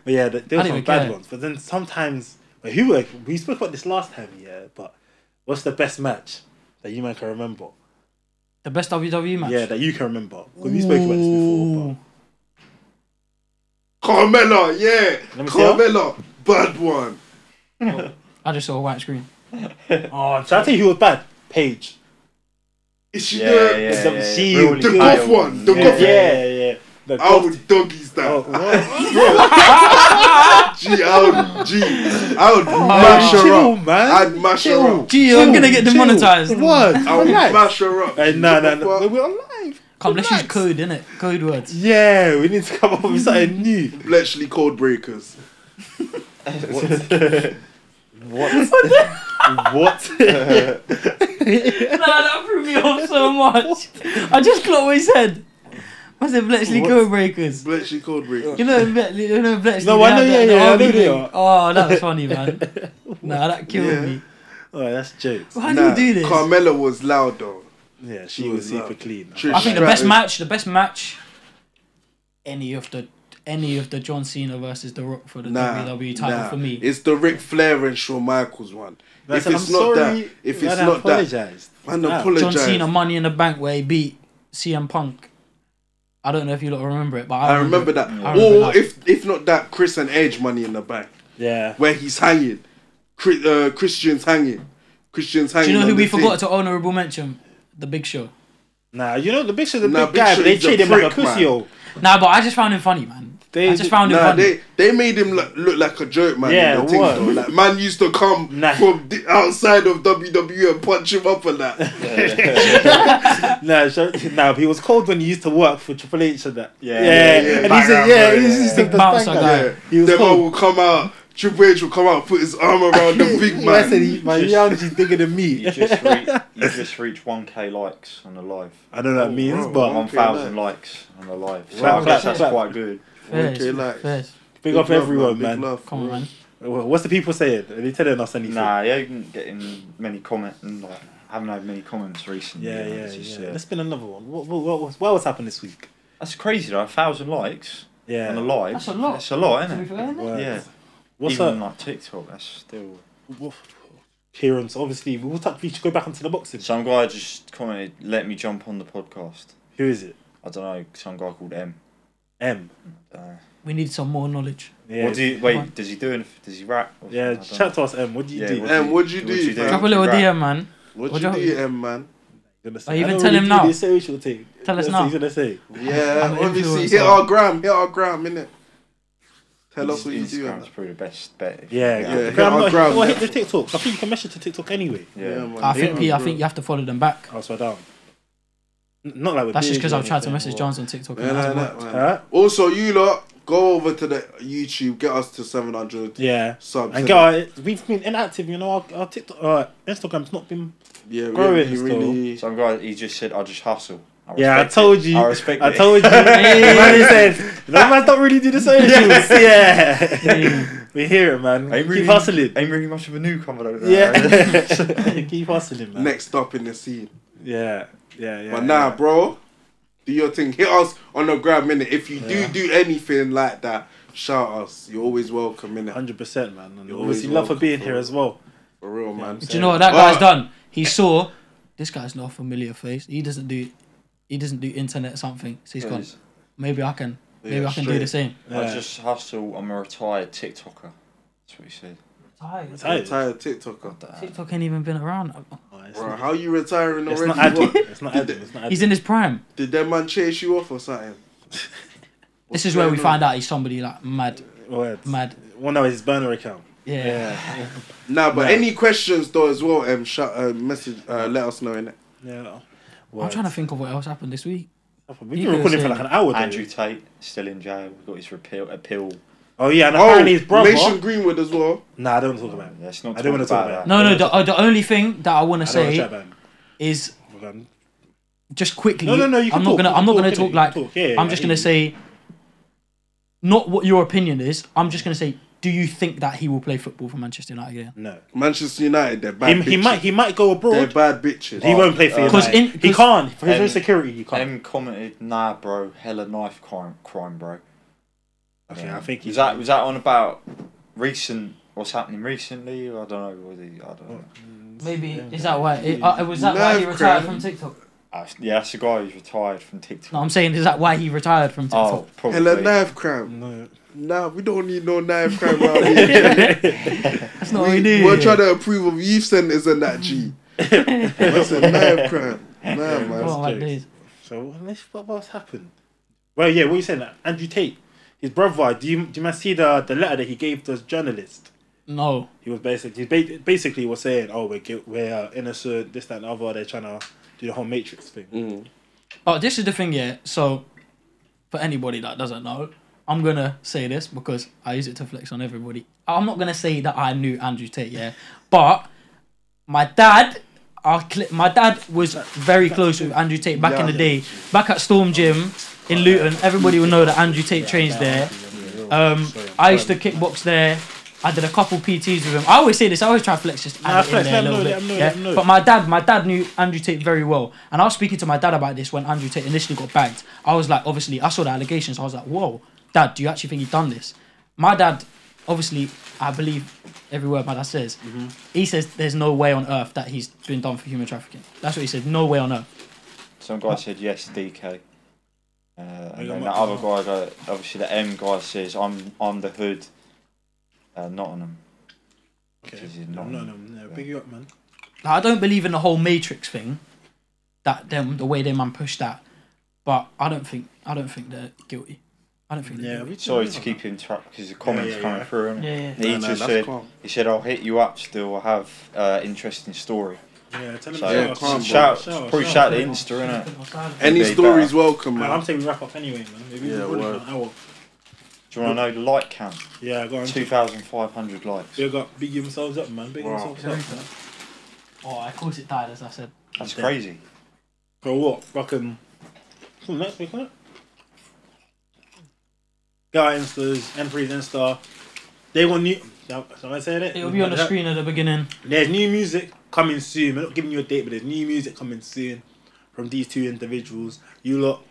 But yeah, there were some bad ones. But then sometimes, we spoke about this last time, but what's the best match that you man can remember? The best WWE match? Yeah, that you can remember. Because we spoke about this before. Carmella, yeah. Carmella, bad one. I just saw a white screen. Shall I tell you who was bad? Paige. Is she the golf one? The golf one? Yeah. I would doggies that. I would mash her up. Man. I'd mash her up. I'm gonna get demonetized. What? I would mash her up. No. We're on live. Come, let's use code, innit? Code words. Yeah, we need to come up with something new. Bletchley code breakers. What? That threw me off so much. I just clocked what he said. I said Bletchley code breakers. Bletchley code breakers. You know Bletchley. No, I know, yeah. Oh, that was funny, man. Nah, that killed me. Oh, that's jokes. Why do you do this? Carmella was loud though. Yeah, she was super clean. I think the best match, any of the John Cena versus The Rock for the WWE title for me. It's the Ric Flair and Shawn Michaels one. If it's not that, man, apologize. John Cena Money in the Bank where he beat CM Punk. I don't know if you lot remember it, but I remember that. Or if not that, Chris and Edge Money in the Bank. Yeah. Where he's hanging. Christian's hanging. Do you know who we forgot to honourable mention? The Big Show. Nah, you know the Big Show's a big guy, but they treat him like a pussy. Nah, but I just found him funny, man. I just found him funny. They made him look like a joke, man. Yeah, in the thing, though. Like, man used to come from outside of WWE and punch him up and that. Nah, he was cold when he used to work for Triple H and that. Yeah. And he's just big bouncer guy. The man will come out. Triple H will come out, put his arm around the big man. I said, my Young's bigger than me. You just reached 1k likes on the live. I don't know what that means, but 1,000 likes on the live. So I guess that's quite good. Big up everyone, man. Come on, man. What's the people saying? Are they telling us anything? Nah, you ain't getting many comments. Haven't had many comments recently. Yeah. Let's spin another one. What was happened this week? That's crazy though. 1,000 likes on the live. That's a lot. It's a lot, isn't it? Yeah. What's even like TikTok, that's still... Kieran's obviously, we should go back onto the boxing. Some guy just commented, let me jump on the podcast. Who is it? I don't know, some guy called M. We need some more knowledge. Yeah. Does he rap? Yeah, chat to us, M. What do you do? M, what do you do? Drop a little DM, man. What do you do, M, man? Even tell him now. Tell us now. He's gonna say. Yeah, obviously, hit our gram, innit? Tell us what you do. Instagram's probably the best bet. Yeah. Hit the TikTok. I think you can message to TikTok anyway. Yeah. I think you have to follow them back. I'll swear down. Not like that's just because I've tried to message Johns on TikTok. Also, you lot, Go over to the YouTube, get us to 700 subs. And guys, we've been inactive, you know, our TikTok, Instagram's not been growing really. Some guy, he just said, I just hustle. I told you. I respect it. I told you. Man, he said, no man don't really do the socials. We hear it, man. Keep hustling. Ain't really much of a newcomer though. Keep hustling, man. Next up in the scene. Yeah. But bro, do your thing. Hit us on the grab minute. If you do anything like that, shout us. You're always welcome, innit? 100%, man. And obviously, love for being here as well. For real, man. Do you know what that guy's done? He saw this guy's not a familiar face. He doesn't do internet or something. So he's gone. Maybe I can do the same. I just hustle. I'm a retired TikToker. That's what he said. Retired TikToker. TikTok ain't even been around. Bro, how you retiring already? It's not Adam. He's in his prime. Did that man chase you off or something? This is where we find out he's somebody like mad. Mad. Well, no, it's his burner account. Yeah. But any questions though as well, message, let us know, innit? Yeah. I'm trying to think of what else happened this week. We've been recording for like an hour. Andrew Tate still in jail. Got his appeal. Oh yeah, and apparently his brother. Mason Greenwood as well. Nah, I don't want to talk about it. Let's not. I don't want to talk about it. No. The only thing that I want to say is just quickly. No. You can I'm not gonna talk like. I'm just gonna say, not what your opinion is. I'm just gonna say, do you think that he will play football for Manchester United again? No. Manchester United, they're bad bitches. He might go abroad. They're bad bitches. He won't play for United. He can't. For his own security, he can't. M commented, nah, bro, hella knife crime, bro. Okay, I think was that on about what's happening recently? I don't know. Maybe is that why? Was that why he retired from TikTok? Yeah, that's the guy who's retired from TikTok. No, I'm saying, is that why he retired from TikTok? Oh, probably. Hella knife crime. No. Nah, we don't need no knife crime around here. That's not what we do. We're trying to approve of youth centres and that, G. That's a knife crime. Nah, man. So what's happened? Well, yeah, what you saying? Andrew Tate, his brother. Do you see the letter that he gave to the journalist? No. He was basically was saying, oh, we're innocent, this, that, and the other. They're trying to do the whole Matrix thing. Mm. Oh, this is the thing, yeah. So, for anybody that doesn't know, I'm going to say this because I use it to flex on everybody. I'm not going to say that I knew Andrew Tate, yeah. But my dad was very close with Andrew Tate back in the day. Back at Storm Gym in Luton, everybody will know that Andrew Tate trains there. I used to kickbox there. I did a couple PTs with him. I always say this. I always try to flex just add it in there a little bit. But my dad knew Andrew Tate very well. And I was speaking to my dad about this when Andrew Tate initially got bagged. I was like, obviously, I saw the allegations. I was like, whoa, Dad, do you actually think you've done this? My dad, obviously, I believe every word my dad says. Mm-hmm. He says there's no way on earth that he's been done for human trafficking. That's what he said. No way on earth. Some guy said yes, DK. And then the other guy, obviously the M guy says I'm the hood. Nottingham. Okay. Nottingham. No, big you up, man. I don't believe in the whole Matrix thing. The way they man pushed that, but I don't think they're guilty. I don't think. Yeah, sorry to keep you in track because the comments coming through. Yeah. He just said he said I'll hit you up still. I have interesting story. Yeah, tell him so shout the Insta, innit? Any stories welcome, man. I'm saying wrap up anyway, man. Maybe an hour. Do you want to know the like count? Yeah, go on. 2,500 likes. They got big themselves up, man. Big themselves up, man. Oh, of course it died, as I said. That's crazy. For what? Fucking next week, isn't it? Guy Instas, M3's Insta. They want new. So I said it. It'll be on the screen at the beginning. There's new music coming soon. We're not giving you a date, but there's new music coming soon from these two individuals. You lot.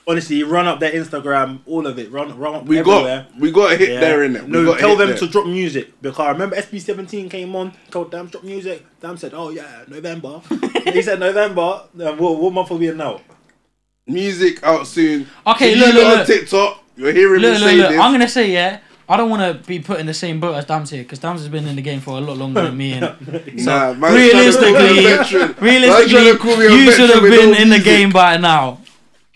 Honestly, run up their Instagram, all of it. Run up everywhere. We got a hit there, innit? No, tell them to drop music. Because I remember SB17 came on, told Damz drop music. Damz said, oh yeah, November. He said November. What month are we in now? Music out soon. Okay, so look. On TikTok, you're hearing me say this. I'm going to say, yeah, I don't want to be put in the same boat as Damz here, because Damz has been in the game for a lot longer than me. So realistically, you should have been in the game by now.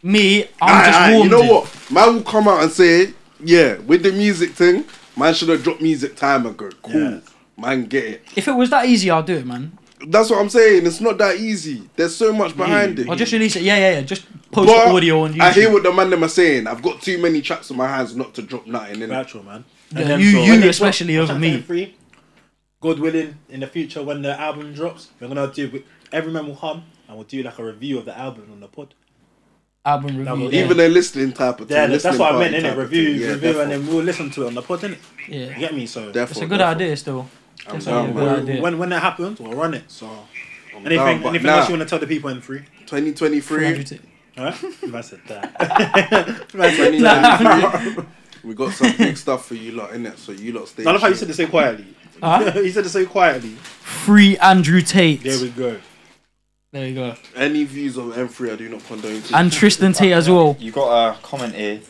Me, I'm just warmed. You know what? Man will come out and say, yeah, with the music thing, man should have dropped music time ago. Cool. Yeah. Man, get it. If it was that easy, I'll do it, man. That's what I'm saying. It's not that easy. There's so much behind it. I'll just release it. Yeah. Just post the audio on YouTube. I hear what the man them are saying. I've got too many tracks in my hands not to drop nothing. Natural, man. Yeah, you especially over me. Free, God willing, in the future when the album drops, we're gonna do every man will hum and we'll do like a review of the album on the pod. Album review, even a listening type of thing. Yeah, that's what I meant, innit? Review, and then we'll listen to it on the pod, innit? Yeah, you get me? So it's a good idea still. It's a good idea. When that happens, we'll run it. So anything else you want to tell the people in 2023. Alright, I said that. 2023. We got some big stuff for you lot, innit? So you lot stay. I love how you said it so quietly. You said it so quietly. Free Andrew Tate. There we go. There you go. Any views of M3 I do not condone. And Tristan Tate as well. You got a comment here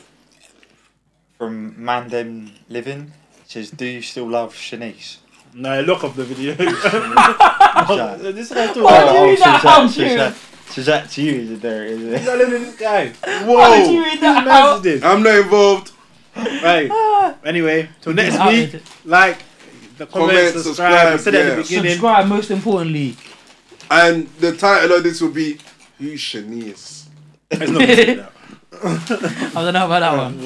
from Mandem Living. It says, "Do you still love Shanice?" No, look up the video. This is what I'm talking So that to you, is it there? Is it? He's not living this guy. Whoa! How did you read that out? I'm not involved. Right. Anyway, till next week, like, the comment, subscribe. We said at the beginning. Subscribe, most importantly. And the title of this will be Who's Shanice? It's not that. I don't know about that one.